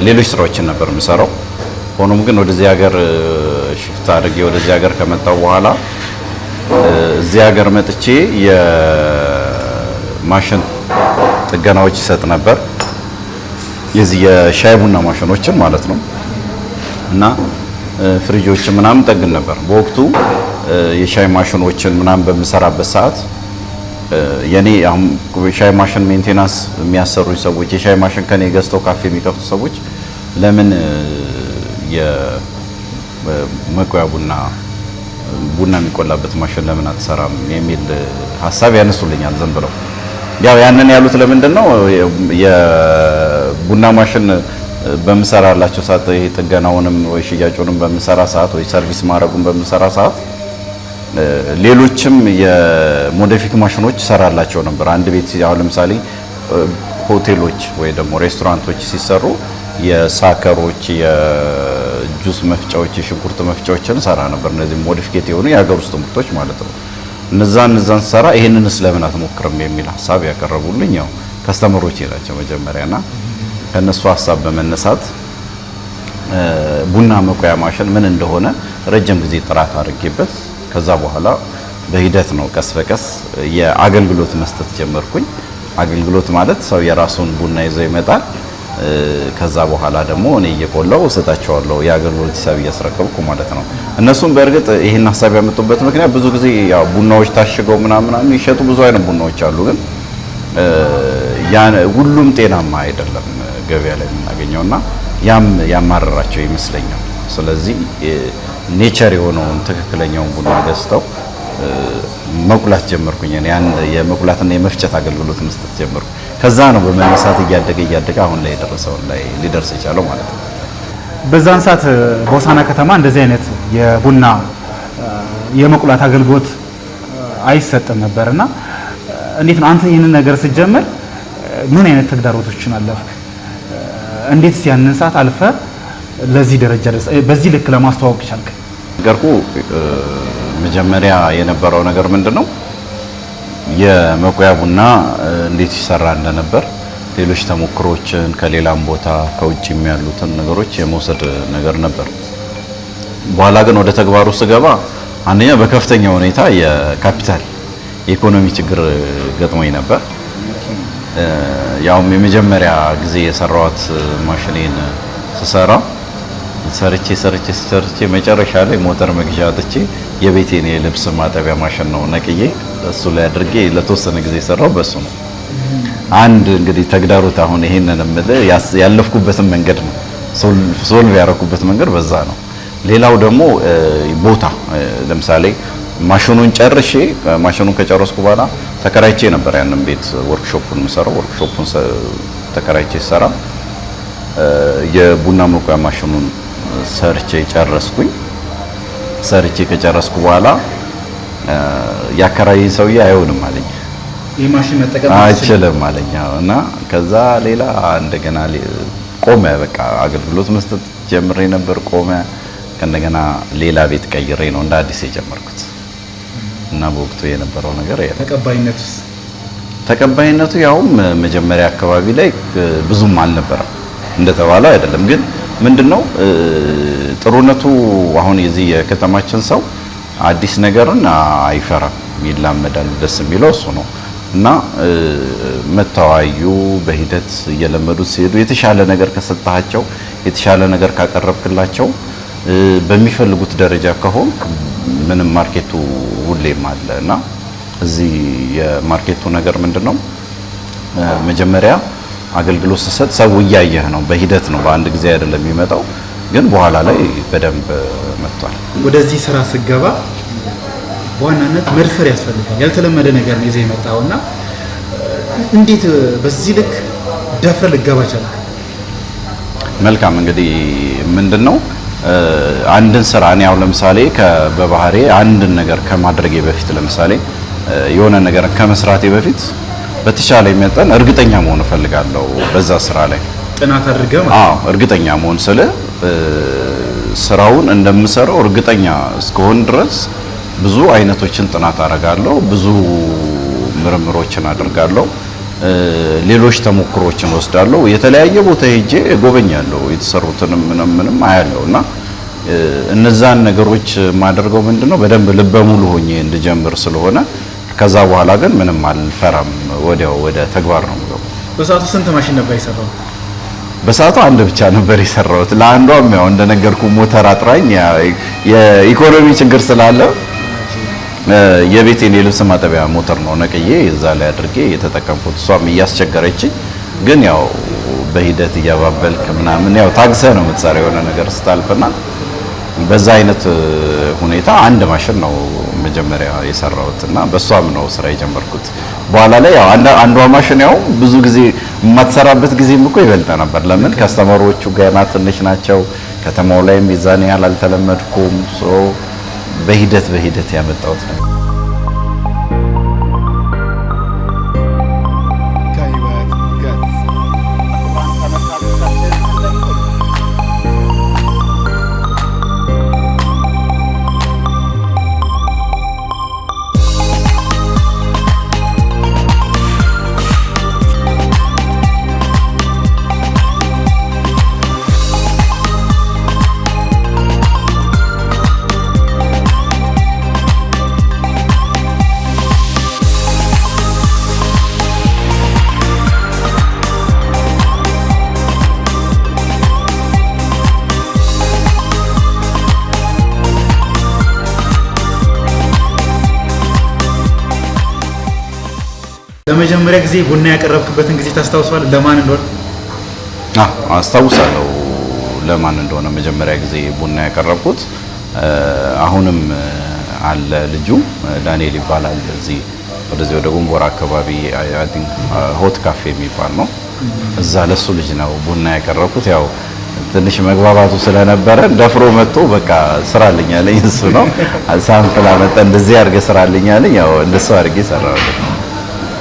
ሌሎች ስራዎችን ነበር የምሰራው። ሆኖም ግን ወደዚህ ሀገር ሽፍት አድርጌ ወደዚህ ሀገር ከመጣሁ በኋላ እዚህ ሀገር መጥቼ የማሽን ጥገናዎች ይሰጥ ነበር። የዚህ የሻይ ቡና ማሽኖችን ማለት ነው። እና ፍሪጆች ምናምን ጠግን ነበር በወቅቱ። የሻይ ማሽኖችን ምናምን በምሰራበት ሰዓት የኔ ሻይ ማሽን ሜንቴናንስ የሚያሰሩኝ ሰዎች የሻይ ማሽን ከኔ ገዝተው ካፌ የሚከፍቱ ሰዎች ለምን የመቆያ ቡና የሚቆላበት ማሽን ለምን አትሰራም የሚል ሀሳብ ያነሱልኛል ዝም ብለው። ያው ያንን ያሉት ለምንድን ነው የቡና ማሽን በምሰራላቸው ሰዓት ይሄ ጥገናውንም ወይ ሽያጩንም በምሰራ ሰዓት ወይ ሰርቪስ ማድረጉን በምሰራ ሰዓት ሌሎችም የሞዲፊክ ማሽኖች ሰራላቸው ነበር። አንድ ቤት አሁን ለምሳሌ ሆቴሎች ወይ ደግሞ ሬስቶራንቶች ሲሰሩ የሳከሮች፣ የጁስ መፍጫዎች፣ የሽንኩርት መፍጫዎችን ሰራ ነበር። እነዚህ ሞዲፊኬት የሆኑ የሀገር ውስጥ ምርቶች ማለት ነው። እነዛን ሰራ። ይሄንን ስለምን አትሞክርም የሚል ሀሳብ ያቀረቡልኝ ያው ከስተመሮች ናቸው መጀመሪያና ከነሱ ሐሳብ በመነሳት ቡና መቆያ ማሽን ምን እንደሆነ ረጅም ጊዜ ጥራት አድርጌበት ከዛ በኋላ በሂደት ነው ቀስ በቀስ የአገልግሎት መስጠት ጀመርኩኝ። አገልግሎት ማለት ሰው የራሱን ቡና ይዞ ይመጣል። ከዛ በኋላ ደግሞ እኔ እየቆላው እሰጣቸዋለሁ የአገልግሎት ሂሳብ እያስረከብኩ ማለት ነው። እነሱም በእርግጥ ይሄን ሐሳብ ያመጡበት ምክንያት ብዙ ጊዜ ያው ቡናዎች ታሽገው ምናምን ይሸጡ ብዙ አይነት ቡናዎች አሉ፣ ግን ሁሉም ጤናማ አይደለም ገበያ ላይ የምናገኘውና ያም ያማረራቸው ይመስለኛል። ስለዚህ ኔቸር የሆነውን ትክክለኛውን ቡና ገዝተው መቁላት ጀመርኩኝ። ያን የመቁላትና የመፍጨት አገልግሎት መስጠት ጀመርኩ። ከዛ ነው በመነሳት እያደገ አሁን ላይ የደረሰው ላይ ሊደርስ የቻለው ማለት ነው። በዛን ሰዓት በሆሳዕና ከተማ እንደዚህ አይነት የቡና የመቁላት አገልግሎት አይሰጥም ነበርና እንዴት ነው አንተ ይህንን ነገር ስትጀምር ምን አይነት ተግዳሮቶችን አለፍክ? እንዴትስ ያንን ሰዓት አልፈ ለዚህ ደረጃ ደረሰ? በዚህ ልክ ለማስተዋወቅ ቻልክ? ነገርኩ መጀመሪያ የነበረው ነገር ምንድነው የመቆያ ቡና እንዴት ይሰራ እንደነበር ሌሎች ተሞክሮችን ከሌላም ቦታ ከውጭም ያሉትን ነገሮች የመውሰድ ነገር ነበር። በኋላ ግን ወደ ተግባሩ ስገባ አንደኛ በከፍተኛ ሁኔታ የካፒታል የኢኮኖሚ ችግር ገጥሞኝ ነበር። ያውም የመጀመሪያ ጊዜ የሰራዋት ማሽኔን ስሰራ ሰርቼ መጨረሻ ላይ ሞተር መግዣ አጥቼ የቤቴን የልብስ ማጠቢያ ማሽን ነው ነቅዬ እሱ ላይ አድርጌ ለተወሰነ ጊዜ ሰራው። በሱ ነው አንድ እንግዲህ ተግዳሮት። አሁን ይሄንን ያለፍኩበትን መንገድ ነው ሶልቭ ያደረኩበት መንገድ በዛ ነው። ሌላው ደግሞ ቦታ ለምሳሌ ማሽኑን ጨርሼ ማሽኑን ከጨረስኩ በኋላ ተከራይቼ ነበር ያንን ቤት ወርክሾፑን የምሰራው። ወርክሾፑን ተከራይቼ ሰራ የቡና መቆያ ማሽኑን ሰርቼ ጨረስኩኝ። ሰርቼ ከጨረስኩ በኋላ ያከራየኝ ሰውዬ አይሆንም አለኝ። ይሄ ማሽን መጠቀም አይችልም አለኝ እና ከዛ ሌላ እንደገና ቆመ። በቃ አገልግሎት መስጠት ጀምሬ ነበር፣ ቆመ። ከእንደገና ሌላ ቤት ቀይሬ ነው እንደ አዲስ የጀመርኩት እና በወቅቱ የነበረው ነገር ተቀባይነቱ ያውም መጀመሪያ አካባቢ ላይ ብዙም አልነበረም እንደተባለው አይደለም። ግን ምንድነው ጥሩነቱ አሁን የዚህ የከተማችን ሰው አዲስ ነገርን አይፈራም፣ ይላመዳል። ደስ የሚለው እሱ ነው እና መተዋዩ በሂደት እየለመዱት ሲሄዱ የተሻለ ነገር ከሰጣቸው የተሻለ ነገር ካቀረብክላቸው በሚፈልጉት ደረጃ ከሆን ምንም ማርኬቱ ሁሌም አለ እና እዚህ የማርኬቱ ነገር ምንድነው መጀመሪያ አገልግሎት ሲሰጥ ሰው እያየህ ነው፣ በሂደት ነው፣ በአንድ ጊዜ አይደለም የሚመጣው። ግን በኋላ ላይ በደንብ መጥቷል። ወደዚህ ስራ ስገባ በዋናነት መድፈር ያስፈልጋል። ያልተለመደ ነገር ነው ይዘህ የመጣውና እንዴት በዚህ ልክ ደፍረህ ልገባ ቻልክ? መልካም እንግዲህ ምንድነው አንድን ስራ እኔ ያው ለምሳሌ በባህሪ አንድን ነገር ከማድረጌ በፊት ለምሳሌ የሆነ ነገር ከመስራቴ በፊት በተቻለ መጠን እርግጠኛ መሆን እፈልጋለሁ። በዛ ስራ ላይ ጥናት አድርገህ እርግጠኛ መሆን ስለ ስራውን እንደምሰራው እርግጠኛ እስከሆን ድረስ ብዙ አይነቶችን ጥናት አደርጋለሁ፣ ብዙ ምርምሮችን አደርጋለሁ፣ ሌሎች ተሞክሮችን ወስዳለሁ፣ የተለያየ ቦታ ሄጄ እጎበኛለሁ፣ የተሰሩትንም ምንም አያለውና እነዛን ነገሮች ማደርገው ምንድነው በደንብ ልበ ሙሉ ሆኜ እንድጀምር ስለሆነ ከዛ በኋላ ግን ምንም አልፈራም፣ ወዲያው ወደ ተግባር ነው የምገባው። በሰዓቱ ስንት ማሽን ነበር የሰራው? በሰዓቱ አንድ ብቻ ነበር የሰራሁት። ለአንዷም ያው እንደነገርኩ ሞተር አጥራኝ የኢኮኖሚ ችግር ስላለ የቤቴን የልብስ ማጠቢያ ሞተር ነው ነቅዬ እዛ ላይ አድርጌ የተጠቀምኩት። እሷም እያስቸገረችኝ ግን ያው በሂደት እያባበልክ ምናምን ያው ታግሰህ ነው የምትሰራው የሆነ ነገር ስታልፍና በዛ አይነት ሁኔታ አንድ ማሽን ነው መጀመሪያ የሰራሁትና በሷም ነው ስራ የጀመርኩት። በኋላ ላይ ያው አንዷ ማሽን ያው ብዙ ጊዜ የማትሰራበት ጊዜም እኮ ይበልጥ ነበር። ለምን ከስተመሮቹ ገና ትንሽ ናቸው፣ ከተማው ላይም የዛኔ ያህል አልተለመድኩም። በሂደት ያመጣሁት ነው። ለመጀመሪያ ጊዜ ቡና ያቀረብክበትን ጊዜ ታስታውሳለህ? ለማን እንደሆነ? አስታውሳለሁ ለማን እንደሆነ መጀመሪያ ጊዜ ቡና ያቀረብኩት። አሁንም አለ ልጁ ዳንኤል ይባላል። ወደዚህ ወደ ጎንቦራ አካባቢ አይ ቲንክ ሆት ካፌ የሚባል ነው። እዛ ለሱ ልጅ ነው ቡና ያቀረብኩት። ያው ትንሽ መግባባቱ ስለነበረ ደፍሮ መጥቶ በቃ ስራልኝ አለኝ። እሱ ነው ሳምፕል አመጣ፣ እንደዚህ አድርገህ ስራልኝ አለኝ። ያው እንደሱ አድርጌ ሰራሁለት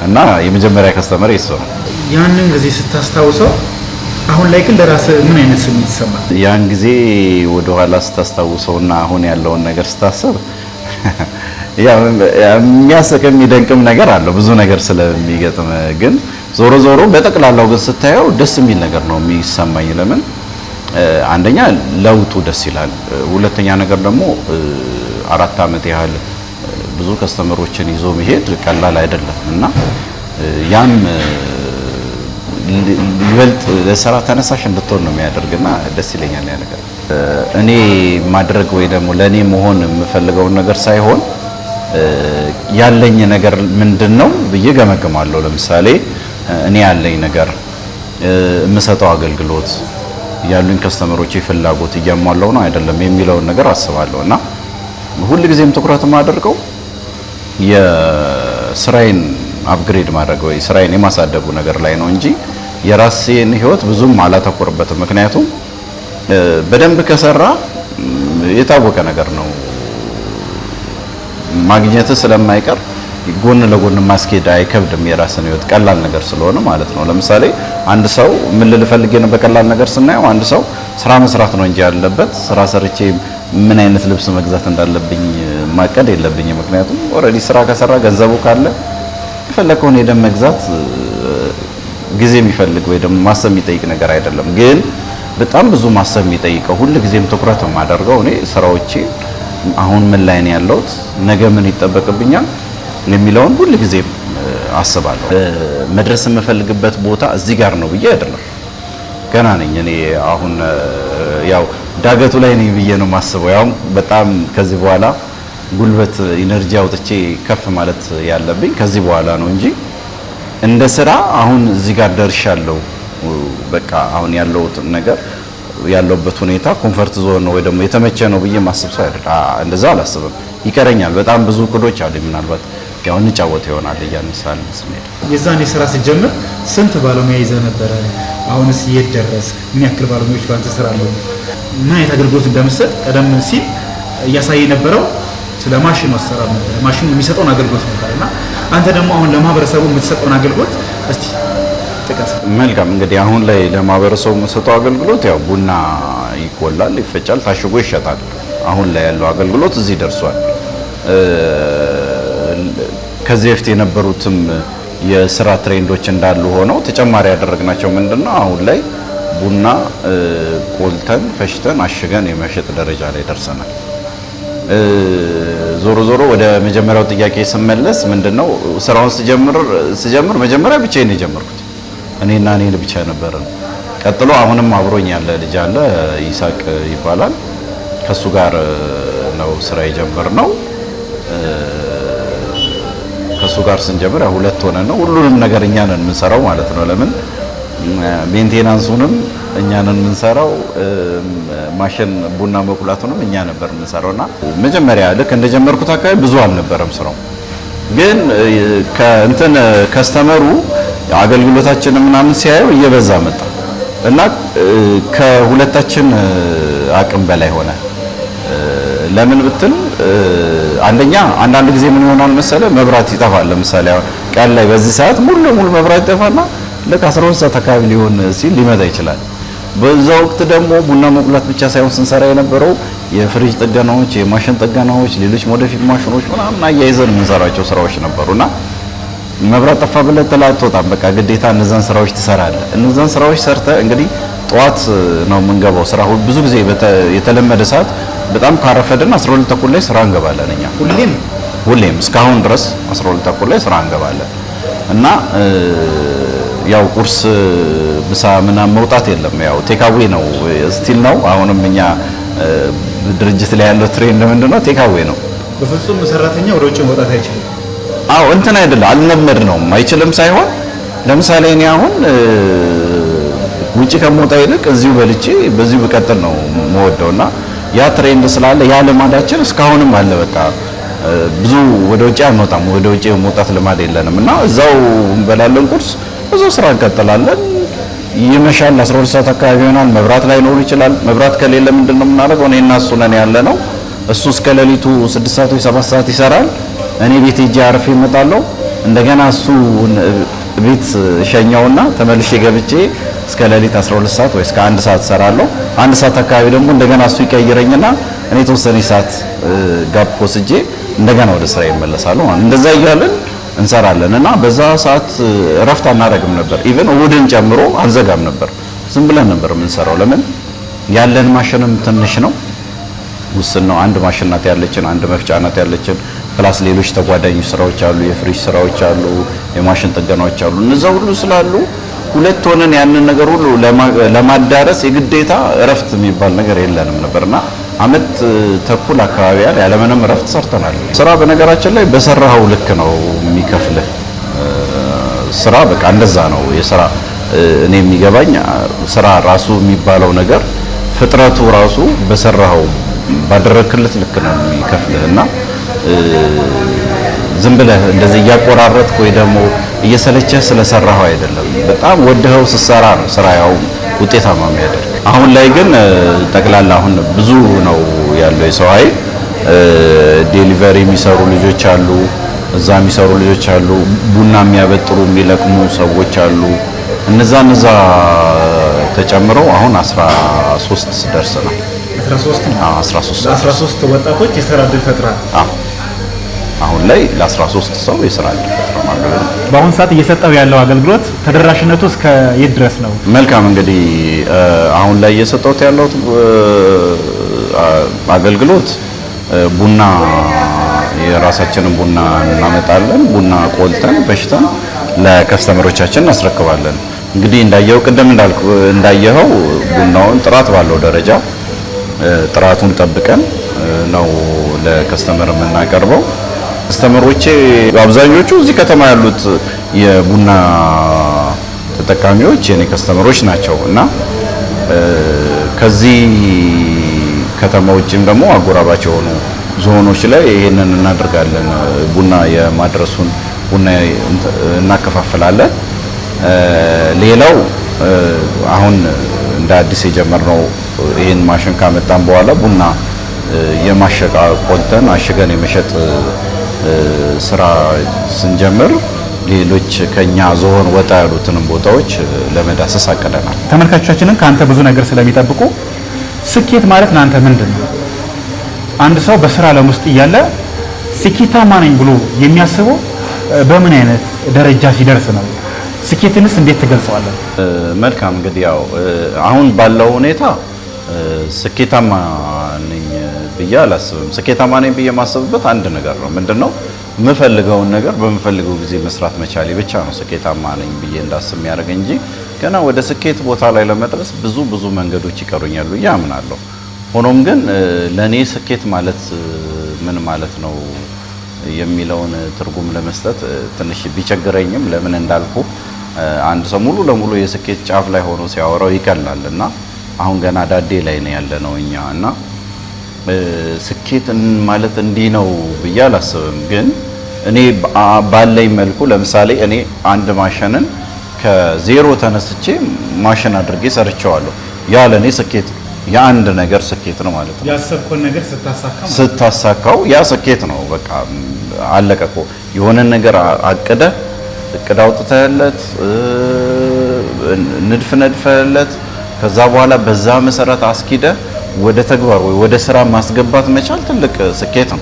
እና የመጀመሪያ ከስተመር እሱ ነው። ያንን ጊዜ ስታስታውሰው አሁን ላይ ግን ለራስህ ምን አይነት ስሜት ይሰማል? ያን ጊዜ ወደ ኋላ ስታስታውሰውና አሁን ያለውን ነገር ስታስብ የሚያስቅ የሚደንቅም ነገር አለው ብዙ ነገር ስለሚገጥም፣ ግን ዞሮ ዞሮ በጠቅላላው ግን ስታየው ደስ የሚል ነገር ነው የሚሰማኝ። ለምን አንደኛ ለውጡ ደስ ይላል፣ ሁለተኛ ነገር ደግሞ 4 ዓመት ያህል ብዙ ከስተመሮችን ይዞ መሄድ ቀላል አይደለም እና ያም ይበልጥ ለስራ ተነሳሽ እንድትሆን ነው የሚያደርግና ደስ ይለኛል ያ ነገር። እኔ ማድረግ ወይ ደግሞ ለኔ መሆን የምፈልገውን ነገር ሳይሆን ያለኝ ነገር ምንድነው ብዬ ገመግማለሁ። ለምሳሌ እኔ ያለኝ ነገር የምሰጠው አገልግሎት ያሉኝ ከስተመሮች ፍላጎት እያሟላው ነው አይደለም የሚለውን ነገር አስባለሁ እና ሁልጊዜም ትኩረት የማደርገው የስራዬን አፕግሬድ ማድረግ ወይ ስራዬን የማሳደጉ ነገር ላይ ነው እንጂ የራሴን ህይወት ብዙም አላተኮርበትም። ምክንያቱም በደንብ ከሰራ የታወቀ ነገር ነው ማግኘት ስለማይቀር ጎን ለጎን ማስኬድ አይከብድም። የራስን ህይወት ቀላል ነገር ስለሆነ ማለት ነው። ለምሳሌ አንድ ሰው ምን ልፈልግ ነው በቀላል ነገር ስናየው አንድ ሰው ስራ መስራት ነው እንጂ ያለበት ስራ ሰርቼ ምን አይነት ልብስ መግዛት እንዳለብኝ ማቀድ የለብኝም። ምክንያቱም ኦልሬዲ ስራ ከሰራ ገንዘቡ ካለ የፈለከውን ሄደን መግዛት ጊዜ የሚፈልግ ወይ ደግሞ ማሰብ የሚጠይቅ ነገር አይደለም። ግን በጣም ብዙ ማሰብ የሚጠይቀው ሁልጊዜም ትኩረት የማደርገው እኔ ስራዎቼ አሁን ምን ላይ ነው ያለሁት፣ ነገ ምን ይጠበቅብኛል የሚለውን ሁልጊዜም አስባለሁ። መድረስ የምፈልግበት ቦታ እዚህ ጋር ነው ብዬ አይደለም፣ ገና ነኝ እኔ አሁን ያው ዳገቱ ላይ ነኝ ብዬ ነው የማስበው። ያው በጣም ከዚህ በኋላ ጉልበት ኢነርጂ አውጥቼ ከፍ ማለት ያለብኝ ከዚህ በኋላ ነው እንጂ እንደ ስራ አሁን እዚህ ጋር ደርሻለሁ። በቃ አሁን ያለውት ነገር ያለውበት ሁኔታ ኮምፎርት ዞን ነው ወይ ደግሞ የተመቸ ነው ብዬ ማስብ ሰው አይደል። እንደዛ አላስብም። ይቀረኛል። በጣም ብዙ እቅዶች አሉ። ምናልባት ያው እንጫወት ይሆናል እያነሳን ስሜት። የዛኔ ስራ ስትጀምር ስንት ባለሙያ ይዘህ ነበረ? አሁንስ የት ደረስክ? ምን ያክል ባለሙያዎች ባንተ ስራ አሉ? ምን አይነት አገልግሎት እንደምትሰጥ ቀደም ሲል እያሳየ የነበረው ስለ ማሽኑ አሰራር ነበር፣ ማሽኑ የሚሰጠውን አገልግሎት ነበርና አንተ ደግሞ አሁን ለማህበረሰቡ የምትሰጠውን አገልግሎት እስቲ ጥቀስ። መልካም እንግዲህ አሁን ላይ ለማህበረሰቡ የምትሰጠው አገልግሎት ያው ቡና ይቆላል፣ ይፈጫል፣ ታሽጎ ይሸጣል። አሁን ላይ ያለው አገልግሎት እዚህ ደርሷል። ከዚህ በፊት የነበሩትም የስራ ትሬንዶች እንዳሉ ሆነው ተጨማሪ ያደረግናቸው ምንድነው አሁን ላይ ቡና ቆልተን ፈጭተን አሽገን የመሸጥ ደረጃ ላይ ደርሰናል። ዞሮ ዞሮ ወደ መጀመሪያው ጥያቄ ስመለስ ምንድነው ስራውን ስጀምር መጀመሪያ ብቻዬን የጀመርኩት እኔና እኔ ብቻ ነበርን። ቀጥሎ አሁንም አብሮኝ ያለ ልጅ አለ ይሳቅ ይባላል። ከሱ ጋር ነው ስራ የጀመርነው። ከሱ ጋር ስንጀምር ሁለት ሆነን ነው ሁሉንም ነገር እኛ ነን የምንሰራው ማለት ነው። ለምን ሜንቴናንሱንም እኛ ነን የምንሰራው፣ ማሽን ቡና መቁላቱንም እኛ ነበር የምንሰራውና መጀመሪያ ልክ እንደጀመርኩት አካባቢ ብዙ አልነበረም ስራው። ግን ከእንትን ከስተመሩ አገልግሎታችን ምናምን ሲያየው እየበዛ መጣ እና ከሁለታችን አቅም በላይ ሆነ። ለምን ብትል አንደኛ አንዳንድ ጊዜ ምን ይሆናል መሰለ መብራት ይጠፋል። ለምሳሌ ቀን ላይ በዚህ ሰዓት ሙሉ መብራት ይጠፋና ለካ 12 ሰዓት አካባቢ ሊሆን ሲል ሊመጣ ይችላል። በዛ ወቅት ደግሞ ቡና መቁላት ብቻ ሳይሆን ስንሰራ የነበረው የፍሪጅ ጥገናዎች፣ የማሽን ጥገናዎች፣ ሌሎች ሞዲፊክ ማሽኖች ምናምን አያይዘን የምንሰራቸው ስራዎች ነበሩና መብራት ጠፋ ብለህ ጥላ አትወጣም። በቃ ግዴታ እነዛን ስራዎች ትሰራለህ። እነዛን ስራዎች ሰርተህ እንግዲህ ጠዋት ነው የምንገባው ስራ። ብዙ ጊዜ የተለመደ ሰዓት በጣም ካረፈድን 12 ተኩል ላይ ስራ እንገባለን። እኛ ሁሌም እስካሁን ድረስ 12 ተኩል ላይ ስራ እንገባለን እና ያው ቁርስ ምሳ ምናምን መውጣት የለም። ያው ቴካዌ ነው ስቲል ነው። አሁንም እኛ ድርጅት ላይ ያለው ትሬንድ ምንድነው? ቴካዌ ነው። በፍጹም ሰራተኛ ወደ ውጭ መውጣት አይችልም። አዎ እንትን አይደለም አልለመድ ነው አይችልም ሳይሆን ለምሳሌ እኔ አሁን ውጪ ከሞታ ይልቅ እዚሁ በልቼ በዚሁ በቀጥል ነው የምወደውና ያ ትሬንድ ስላለ ያ ልማዳችን እስካሁንም አለ። በቃ ብዙ ወደ ውጪ አንወጣም፣ ወደ ውጪ መውጣት ልማድ የለንም እና እዛው እንበላለን ቁርስ፣ እዛው ስራ እንቀጥላለን። ይመሻል 12 ሰዓት አካባቢ ይሆናል። መብራት ላይኖር ይችላል። መብራት ከሌለ ምንድነው የምናደርገው? እኔና እሱ ነን ያለነው። እሱ እስከ ሌሊቱ 6 ሰዓት ወይ 7 ሰዓት ይሰራል። እኔ ቤት ሄጄ አርፌ እመጣለሁ። እንደገና እሱ ቤት ሸኛውና ተመልሼ ገብቼ እስከ ሌሊት 12 ሰዓት ወይ እስከ 1 ሰዓት እሰራለሁ። 1 ሰዓት አካባቢ ደግሞ እንደገና እሱ ይቀይረኝና እኔ ተወሰነ ሰዓት ጋፕ ወስጄ እንደገና ወደ ስራ ይመለሳሉ ማለት እንደዛ እያለን እንሰራለን እና በዛ ሰዓት እረፍት አናደርግም ነበር። ኢቭን እሑድን ጨምሮ አንዘጋም ነበር። ዝም ብለን ነበር የምንሰራው። ለምን ያለን ማሽንም ትንሽ ነው፣ ውስን ነው። አንድ ማሽን ናት ያለችን፣ አንድ መፍጫ ናት ያለችን። ፕላስ ሌሎች ተጓዳኝ ስራዎች አሉ፣ የፍሪጅ ስራዎች አሉ፣ የማሽን ጥገናዎች አሉ። እነዛ ሁሉ ስላሉ ሁለት ሆነን ያንን ነገር ሁሉ ለማዳረስ የግዴታ እረፍት የሚባል ነገር የለንም ነበርና አመት ተኩል አካባቢ ያለምንም እረፍት ሰርተናል። ስራ በነገራችን ላይ በሰራው ልክ ነው የሚከፍልህ። ስራ በቃ እንደዛ ነው የስራ እኔ የሚገባኝ ስራ ራሱ የሚባለው ነገር ፍጥረቱ ራሱ በሰራው ባደረክለት ልክ ነው የሚከፍልህና ዝም ብለህ እንደዚህ እያቆራረጥክ ወይ ደግሞ እየሰለቸህ ስለሰራው አይደለም። በጣም ወደኸው ስትሰራ ነው ስራ ያው ውጤታማ የሚያደርግ። አሁን ላይ ግን ጠቅላላ አሁን ብዙ ነው ያለው የሰው ኃይል። ዴሊቨሪ የሚሰሩ ልጆች አሉ፣ እዛ የሚሰሩ ልጆች አሉ፣ ቡና የሚያበጥሩ የሚለቅሙ ሰዎች አሉ። እነዛ ተጨምረው አሁን 13 ደርሰናል። 13 ወጣቶች የስራ ዕድል ፈጥረዋል። አሁን ላይ ለ13 ሰው የስራ ዕድል ፈጥረናል። በአሁን ሰዓት እየሰጠው ያለው አገልግሎት ተደራሽነቱ እስከ የት ድረስ ነው? መልካም እንግዲህ አሁን ላይ እየሰጠሁት ያለው አገልግሎት ቡና የራሳችንን ቡና እናመጣለን። ቡና ቆልተን ፈጭተን ለከስተመሮቻችን እናስረክባለን። እንግዲህ እንዳየኸው ቡናውን ጥራት ባለው ደረጃ ጥራቱን ጠብቀን ነው ለከስተመር የምናቀርበው። ከስተመሮቼ አብዛኞቹ እዚህ ከተማ ያሉት የቡና ተጠቃሚዎች የኔ ከስተመሮች ናቸው እና ከዚህ ከተማዎችም ደግሞ አጎራባች የሆኑ ዞኖች ላይ ይሄንን እናደርጋለን። ቡና የማድረሱን ቡና እናከፋፍላለን። ሌላው አሁን እንደ አዲስ የጀመርነው ይሄን ማሽን ካመጣን በኋላ ቡና የማሸቃ ቆልተን አሽገን የመሸጥ ስራ ስንጀምር ሌሎች ከኛ ዞን ወጣ ያሉትንም ቦታዎች ለመዳሰስ አቅደናል። ተመልካቾቻችንን ካንተ ብዙ ነገር ስለሚጠብቁ ስኬት ማለት ለአንተ ምንድን ነው? አንድ ሰው በስራ ዓለም ውስጥ እያለ ስኬታማ ነኝ ብሎ የሚያስበው በምን አይነት ደረጃ ሲደርስ ነው? ስኬትንስ እንዴት ትገልጸዋለህ? መልካም እንግዲህ ያው አሁን ባለው ሁኔታ ስኬታማ ነኝ ብዬ አላስብም። ስኬታማ ነኝ ብዬ የማስብበት አንድ ነገር ነው። ምንድነው? የምፈልገውን ነገር በምፈልገው ጊዜ መስራት መቻሌ ብቻ ነው ስኬታማ ነኝ ብዬ እንዳስብ የሚያደርገኝ እንጂ ገና ወደ ስኬት ቦታ ላይ ለመድረስ ብዙ መንገዶች ይቀሩኛል ብዬ አምናለሁ። ሆኖም ግን ለኔ ስኬት ማለት ምን ማለት ነው የሚለውን ትርጉም ለመስጠት ትንሽ ቢቸግረኝም ለምን እንዳልኩ አንድ ሰው ሙሉ ለሙሉ የስኬት ጫፍ ላይ ሆኖ ሲያወራው ይቀላልና አሁን ገና ዳዴ ላይ ነው ያለነው እኛ እና ስኬት ማለት እንዲህ ነው ብዬ አላስብም። ግን እኔ ባለኝ መልኩ ለምሳሌ እኔ አንድ ማሽንን ከዜሮ ተነስቼ ማሽን አድርጌ ሰርቼዋለሁ። ያ ለኔ ስኬት የአንድ ነገር ስኬት ነው ማለት ነው። ያሰብከውን ነገር ስታሳካው ያ ስኬት ነው። በቃ አለቀ እኮ። የሆነ ነገር እቅድ አውጥተህለት ንድፍ ነድፈህለት ከዛ በኋላ በዛ መሰረት አስኪደ ወደ ተግባር ወይ ወደ ስራ ማስገባት መቻል ትልቅ ስኬት ነው።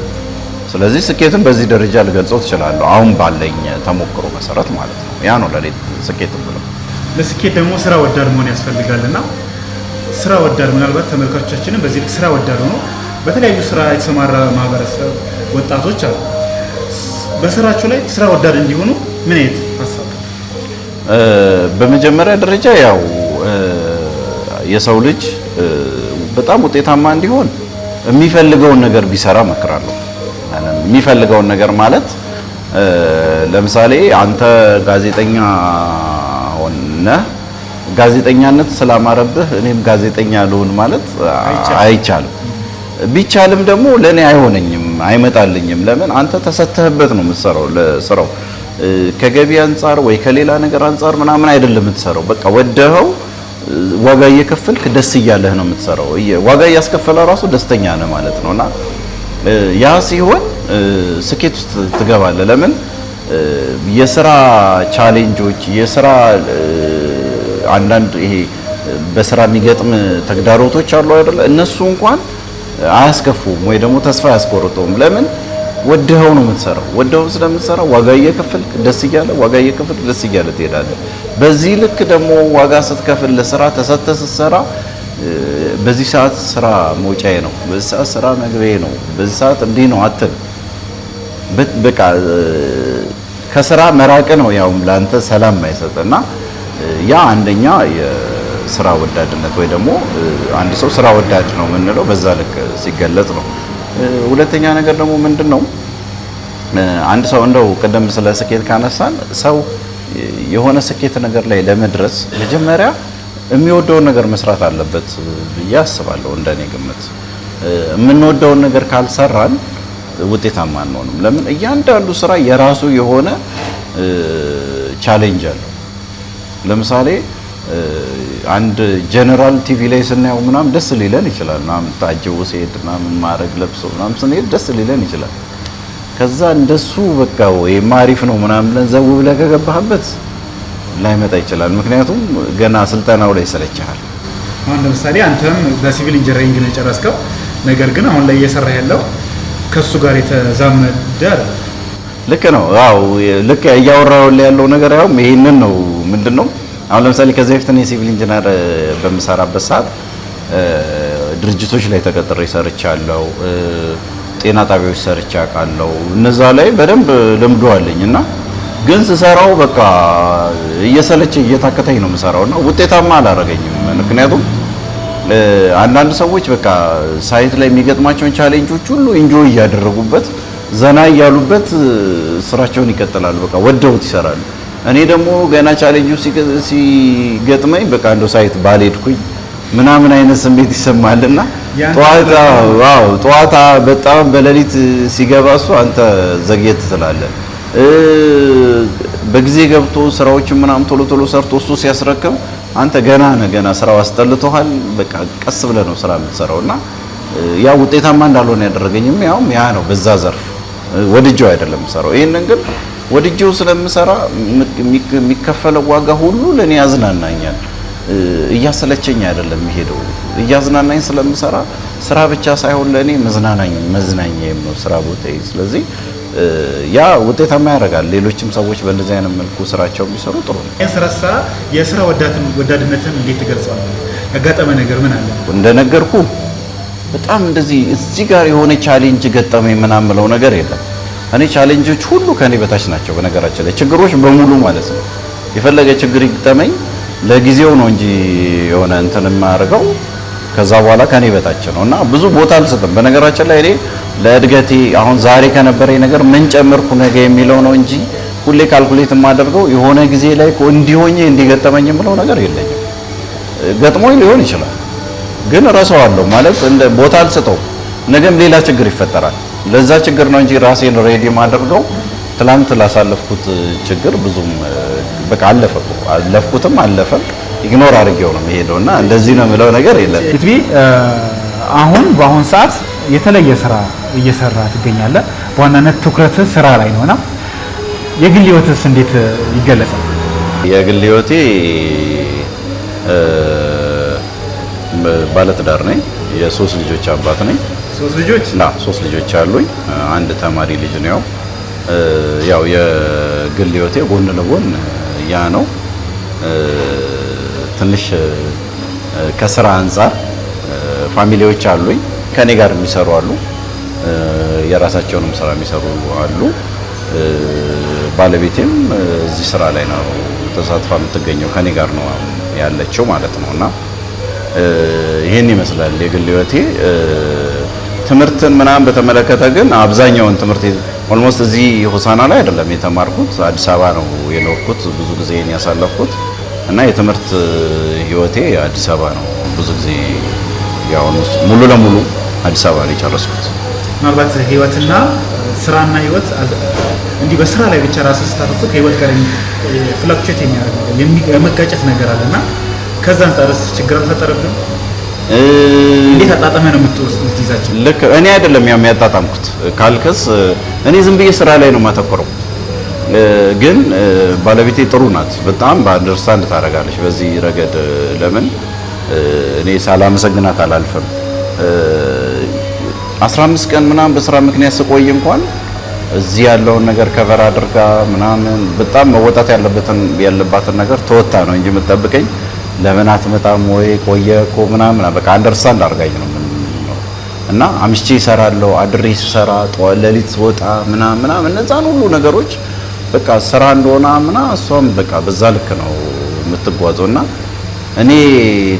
ስለዚህ ስኬትን በዚህ ደረጃ ልገልጸው እችላለሁ፣ አሁን ባለኝ ተሞክሮ መሰረት ማለት ነው። ያ ነው ለኔ ስኬት ብለው። ለስኬት ደግሞ ስራ ወዳድ መሆን ያስፈልጋልና ስራ ወዳድ ምናልባት ተመልካቾቻችንን በዚህ ልክ ስራ ወዳድ ሆኖ በተለያዩ ስራ የተሰማራ ማህበረሰብ ወጣቶች አሉ። በስራቸው ላይ ስራ ወዳድ እንዲሆኑ ምን አይነት ሀሳብ? በመጀመሪያ ደረጃ ያው የሰው ልጅ በጣም ውጤታማ እንዲሆን የሚፈልገውን ነገር ቢሰራ እመክራለሁ። የሚፈልገውን ነገር ማለት ለምሳሌ አንተ ጋዜጠኛ ሆነህ ጋዜጠኛነት ስላማረብህ እኔም ጋዜጠኛ ልሆን ማለት አይቻልም። ቢቻልም ደግሞ ለኔ አይሆነኝም፣ አይመጣልኝም። ለምን አንተ ተሰተህበት ነው የምትሰራው። ለስራው ከገቢ አንፃር ወይ ከሌላ ነገር አንፃር ምናምን አይደለም የምትሰራው። በቃ ወደኸው ዋጋ እየከፈልክ ደስ እያለህ ነው የምትሰራው። ዋጋ እያስከፈለ ራሱ ደስተኛ ነህ ማለት ነውና ያ ሲሆን ስኬት ውስጥ ትገባለህ። ለምን የስራ ቻሌንጆች የስራ አንዳንድ ይሄ በስራ የሚገጥም ተግዳሮቶች አሉ አይደለ? እነሱ እንኳን አያስከፉም ወይ ደግሞ ተስፋ አያስቆርጡም። ለምን ወደኸው ነው የምትሰራው። ወደኸው ስለምትሰራው ዋጋ እየከፈልክ ደስ እያለ ዋጋ እየከፈልክ ደስ እያለ ትሄዳለህ። በዚህ ልክ ደግሞ ዋጋ ስትከፍል ለስራ ተሰጥተህ ስትሰራ በዚህ ሰዓት ስራ መውጫዬ ነው፣ በዚህ ሰዓት ስራ መግቢያዬ ነው፣ በዚህ ሰዓት እንዲህ ነው አትል። በቃ ከስራ መራቅ ነው ያው ላንተ ሰላም ማይሰጥና ያ አንደኛ የስራ ወዳድነት ወይ ደግሞ አንድ ሰው ስራ ወዳድ ነው የምንለው በዛ ልክ ሲገለጽ ነው። ሁለተኛ ነገር ደግሞ ምንድነው አንድ ሰው እንደው ቀደም ስለ ስኬት ካነሳን ሰው የሆነ ስኬት ነገር ላይ ለመድረስ መጀመሪያ የሚወደውን ነገር መስራት አለበት ብዬ አስባለሁ። እንደኔ ግምት የምንወደውን ነገር ካልሰራን ውጤታማ አንሆንም። ለምን እያንዳንዱ ስራ የራሱ የሆነ ቻሌንጅ አለው። ለምሳሌ አንድ ጀነራል ቲቪ ላይ ስናየው ምናምን ደስ ሊለን ይችላል። ምናምን ታጅቦ ሲሄድ ምናምን ማረግ ለብሶ ምናምን ስንሄድ ደስ ሊለን ይችላል። ከዛ እንደሱ በቃ ወይ ማሪፍ ነው ምናምን ብለን ዘው ብለህ ከገባህበት ላይመጣ ይችላል። ምክንያቱም ገና ስልጠናው ላይ ይሰለችሃል። አሁን ለምሳሌ አንተም በሲቪል ኢንጂነሪንግ ነው የጨረስከው፣ ነገር ግን አሁን ላይ እየሰራህ ያለው ከሱ ጋር የተዛመደ አይደል? ልክ ነው። አዎ ልክ እያወራሁ ያለው ነገር ያው ይሄንን ነው። ምንድነው አሁን ለምሳሌ ከዚህ በፊት ነው ሲቪል ኢንጂነር በምሰራበት ሰዓት ድርጅቶች ላይ ተቀጥሬ ሰርቻለሁ። ጤና ጣቢያዎች ሰርቻ አውቃለሁ። እነዛ ላይ በደንብ ልምዱ አለኝና ግን ስሰራው በቃ እየሰለቸ እየታከተኝ ነው የምሰራውና ውጤታማ አላረገኝም። ምክንያቱም አንዳንድ ሰዎች በቃ ሳይት ላይ የሚገጥማቸውን ቻሌንጆች ሁሉ ኢንጆይ እያደረጉበት ዘና እያሉበት ስራቸውን ይቀጥላሉ። በቃ ወደውት ይሰራሉ። እኔ ደግሞ ገና ቻሌንጁ ሲገጥመኝ በቃ እንደው ሳይት ባልሄድኩኝ ምናምን አይነት ስሜት ይሰማልና ጠዋታ በጣም በሌሊት ሲገባ እሱ አንተ ዘግየት ትላለህ። በጊዜ ገብቶ ስራዎችን ምናምን ቶሎ ቶሎ ሰርቶ እሱ ሲያስረክብ አንተ ገና ስራው አስጠልቶሃል። በቃ ቀስ ብለህ ነው ስራ የምትሰራውና ያ ውጤታማ እንዳልሆነ ያደረገኝም ያ ነው። በዛ ዘርፍ ወድጄው አይደለም ሰራው። ይሄንን ግን ወድጄው ስለምሰራ የሚከፈለው ዋጋ ሁሉ ለኔ ያዝናናኛል። እያሰለቸኝ አይደለም የሚሄደው፣ እያዝናናኝ ስለምሰራ ስራ ብቻ ሳይሆን ለኔ መዝናኛዬም ነው ስራ ቦታዬ። ስለዚህ ያ ውጤታማ ያደርጋል። ሌሎችም ሰዎች በእንደዚህ አይነት መልኩ ስራቸው የሚሰሩ ጥሩ ነው። የስራ ወዳድነትን እንዴት ትገልጸዋለህ? ያጋጠመ ነገር ምን አለ? እንደነገርኩ በጣም እንደዚህ እዚህ ጋር የሆነ ቻሌንጅ ገጠመኝ ምናምን የምለው ነገር የለም። እኔ ቻሌንጆች ሁሉ ከኔ በታች ናቸው። በነገራችን ላይ ችግሮች በሙሉ ማለት ነው የፈለገ ችግር ይገጠመኝ ለጊዜው ነው እንጂ የሆነ እንትን የማደርገው ከዛ በኋላ ከኔ በታች ነውና ብዙ ቦታ አልሰጥም። በነገራችን ላይ እኔ ለእድገቴ አሁን ዛሬ ከነበረኝ ነገር ምን ጨመርኩ ነገ የሚለው ነው እንጂ ሁሌ ካልኩሌት የማደርገው የሆነ ጊዜ ላይ እንዲሆኜ እንዲገጠመኝ የምለው ነገር የለኝም። ገጥሞኝ ሊሆን ይችላል ግን እረሳዋለሁ ማለት እንደ ቦታ አልሰጠው። ነገም ሌላ ችግር ይፈጠራል። ለዛ ችግር ነው እንጂ ራሴን ሬዲ ማደርገው ትላንት ላሳለፍኩት ችግር ብዙም በቃ አለፍኩትም አለፈም ኢግኖር አድርጌው ነው የምሄደውና እንደዚህ ነው የምለው ነገር የለም። ኢትቢ አሁን በአሁን ሰዓት የተለየ ስራ እየሰራ ትገኛለህ። በዋናነት ትኩረት ስራ ላይ ነውና የግል ህይወትስ እንዴት ይገለጻል? የግል ህይወቴ ባለትዳር ነኝ። የሶስት ልጆች አባት ነኝ። ሶስት ልጆች አሉኝ። አንድ ተማሪ ልጅ ነው። ያው የግል ህይወቴ ጎን ለጎን ያ ነው። ትንሽ ከስራ አንፃር ፋሚሊዎች አሉኝ። ከኔ ጋር የሚሰሩ አሉ፣ የራሳቸውንም ስራ የሚሰሩ አሉ። ባለቤቴም እዚህ ስራ ላይ ነው ተሳትፋ የምትገኘው፣ ከኔ ጋር ነው ያለችው ማለት ነውና ይሄን ይመስላል የግል ህይወቴ። ትምህርትን ምናምን በተመለከተ ግን አብዛኛውን ትምህርት ኦልሞስት እዚህ ሆሳና ላይ አይደለም የተማርኩት፣ አዲስ አበባ ነው የኖርኩት ብዙ ጊዜ ያሳለፍኩት እና የትምህርት ህይወቴ አዲስ አበባ ነው። ብዙ ጊዜ ያው ሙሉ ለሙሉ አዲስ አበባ ላይ ጨረስኩት። ምናልባት ህይወትና ስራና ህይወት እንዲህ በስራ ላይ ብቻ ራስህ ስታተኩር ከህይወት ጋር ፍላክቹዌት የሚያደርግ ነገር የመጋጨት ነገር አለና ከዛ አንፃርስ ችግር አልፈጠረብህም? እንዴት አጣጣመህ ነው የምትይዛቸው? ልክ እኔ አይደለም የሚያጣጣምኩት ካልከስ እኔ ዝም ብዬ ስራ ላይ ነው የማተኮረው። ግን ባለቤቴ ጥሩ ናት፣ በጣም በአንደርስታንድ ታደርጋለች በዚህ ረገድ። ለምን እኔ ሳላመሰግናት አላልፍም። 15 ቀን ምናምን በስራ ምክንያት ስቆይ እንኳን እዚህ ያለውን ነገር ከቨር አድርጋ ምናምን በጣም መወጣት ያለባትን ነገር ተወጣ ነው እንጂ የምትጠብቀኝ ለምን አትመጣም ወይ ቆየ እኮ ምናምን በቃ አንደርስታንድ አድርጋኝ ነው እና አምስቼ እሰራለሁ፣ አድሬ ስሰራ፣ ሌሊት ስወጣ ምናምን እነዛን ሁሉ ነገሮች በቃ ስራ እንደሆነ እሷም በቃ በዛ ልክ ነው የምትጓዘው እና እኔ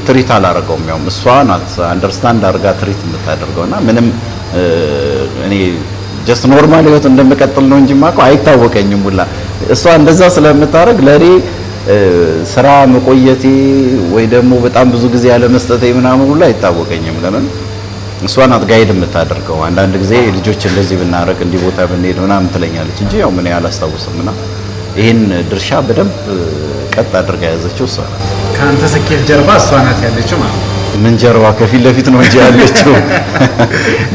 ትሪት አላደርገውም። ያው እሷ ናት አንደርስታንድ አድርጋ ትሪት የምታደርገውና ምንም እኔ ጀስት ኖርማል ህይወት እንደምቀጥል ነው እንጂ ማውቀው አይታወቀኝም ሁላ እሷ እንደዛ ስለምታደርግ ለኔ ስራ መቆየቴ ወይ ደግሞ በጣም ብዙ ጊዜ ያለ መስጠቴ ምናምን ሁላ አይታወቀኝም። ለምን እሷ ናት ጋይድ የምታደርገው። አንዳንድ ጊዜ ልጆች እንደዚህ ብናረግ እንዲህ ቦታ ብንሄድ ምናምን ትለኛለች እንጂ ያው ምን አላስታውስም። እና ይሄን ድርሻ በደንብ ቀጥ አድርጋ ያዘችው እሷ ናት። ከአንተ ስኬት ጀርባ እሷ ናት ያለችው ማለት ነው። ምን ጀርባ? ከፊት ለፊት ነው እንጂ ያለችው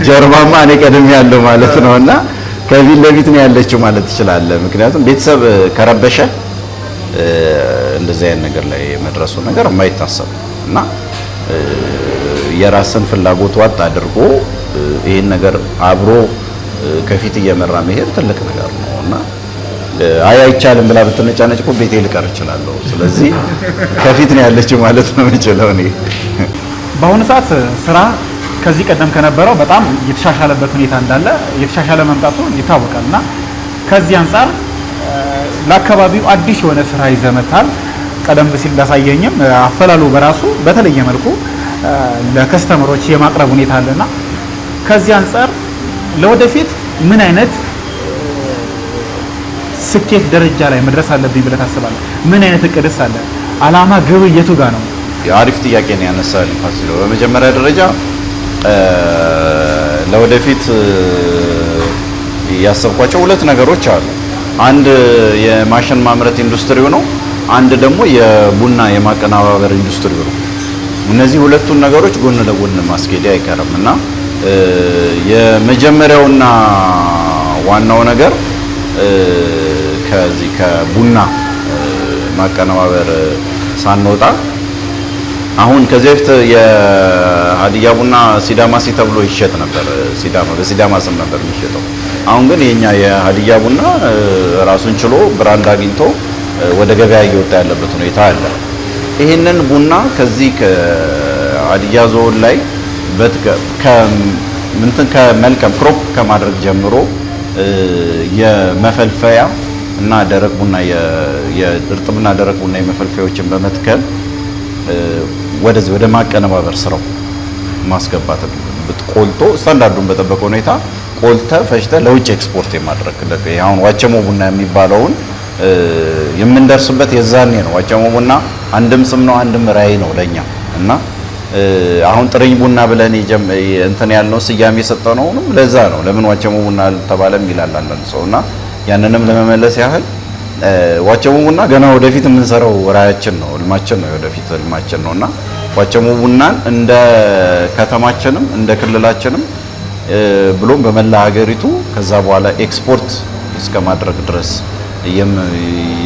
ጀርባማ እኔ ቀደም ያለው ማለት ነው። እና ከፊት ለፊት ነው ያለችው ማለት ትችላለህ። ምክንያቱም ቤተሰብ ከረበሸ እንደዚህ አይነት ነገር ላይ የመድረሱ ነገር የማይታሰብ እና የራስን ፍላጎት ዋጥ አድርጎ ይሄን ነገር አብሮ ከፊት እየመራ መሄድ ትልቅ ነገር ነው እና አይቻልም ብላ ብትነጫነጭ እኮ ቤቴ ልቀር እችላለሁ። ስለዚህ ከፊት ነው ያለችው ማለት ነው የምችለው እኔ። በአሁኑ ሰዓት ስራ ከዚህ ቀደም ከነበረው በጣም የተሻሻለበት ሁኔታ እንዳለ የተሻሻለ መምጣቱ ይታወቃል እና ከዚህ አንፃር ለአካባቢው አዲስ የሆነ ስራ ይዘመታል። ቀደም ሲል እንዳሳየኝም አፈላሉ በራሱ በተለየ መልኩ ለከስተመሮች የማቅረብ ሁኔታ አለና ከዚህ አንፃር ለወደፊት ምን አይነት ስኬት ደረጃ ላይ መድረስ አለብኝ ብለህ ታስባለህ? ምን አይነት እቅድስ አለ? አላማ ግብ የቱ ጋር ነው? አሪፍ ጥያቄ ነው ያነሳልኝ ፋሲሎ። በመጀመሪያ ደረጃ ለወደፊት ያሰብኳቸው ሁለት ነገሮች አሉ። አንድ የማሽን ማምረት ኢንዱስትሪው ነው፣ አንድ ደግሞ የቡና የማቀነባበር ኢንዱስትሪው ነው። እነዚህ ሁለቱን ነገሮች ጎን ለጎን ማስኬድ አይቀርም እና የመጀመሪያውና ዋናው ነገር ከዚህ ከቡና ማቀነባበር ሳንወጣ አሁን ከዚህ በፊት የሀዲያ ቡና ሲዳማሲ ተብሎ ይሸጥ ነበር። በሲዳማ ስም ነበር የሚሸጠው። አሁን ግን የኛ የሀዲያ ቡና ራሱን ችሎ ብራንድ አግኝቶ ወደ ገበያ እየወጣ ያለበት ሁኔታ አለ። ይህንን ቡና ከዚህ ከሀዲያ ዞን ላይ ከመልቀም ክሮፕ ከማድረግ ጀምሮ የመፈልፈያ እና ደረቅ ቡና የእርጥብና ደረቅ ቡና የመፈልፈያዎችን በመትከል ወደዚህ ወደ ማቀነባበር ስራው ማስገባት ቆልቶ ስታንዳርዱን በጠበቀ ሁኔታ ቆልተ ፈጭተ ለውጭ ኤክስፖርት የማድረግ አሁን ዋቸሞ ቡና የሚባለውን የምንደርስበት የዛኔ ነው። ዋቸሞ ቡና አንድም ስም ነው፣ አንድም ራዕይ ነው ለኛ እና አሁን ጥርኝ ቡና ብለን እንትን ያልነው ስያሜ የሰጠነውንም ለዛ ነው። ለምን ዋቸሞ ቡና ተባለም ይላል አንዳንድ ሰውና ያንንም ለመመለስ ያህል ዋቸሞ ቡና ገና ወደፊት የምንሰራው ራዕያችን ነው፣ ህልማችን ነው፣ ወደፊት ህልማችን ነውና ዋቸሞ ቡናን እንደ ከተማችንም እንደ ክልላችንም ብሎም በመላ ሀገሪቱ ከዛ በኋላ ኤክስፖርት እስከ ማድረግ ድረስ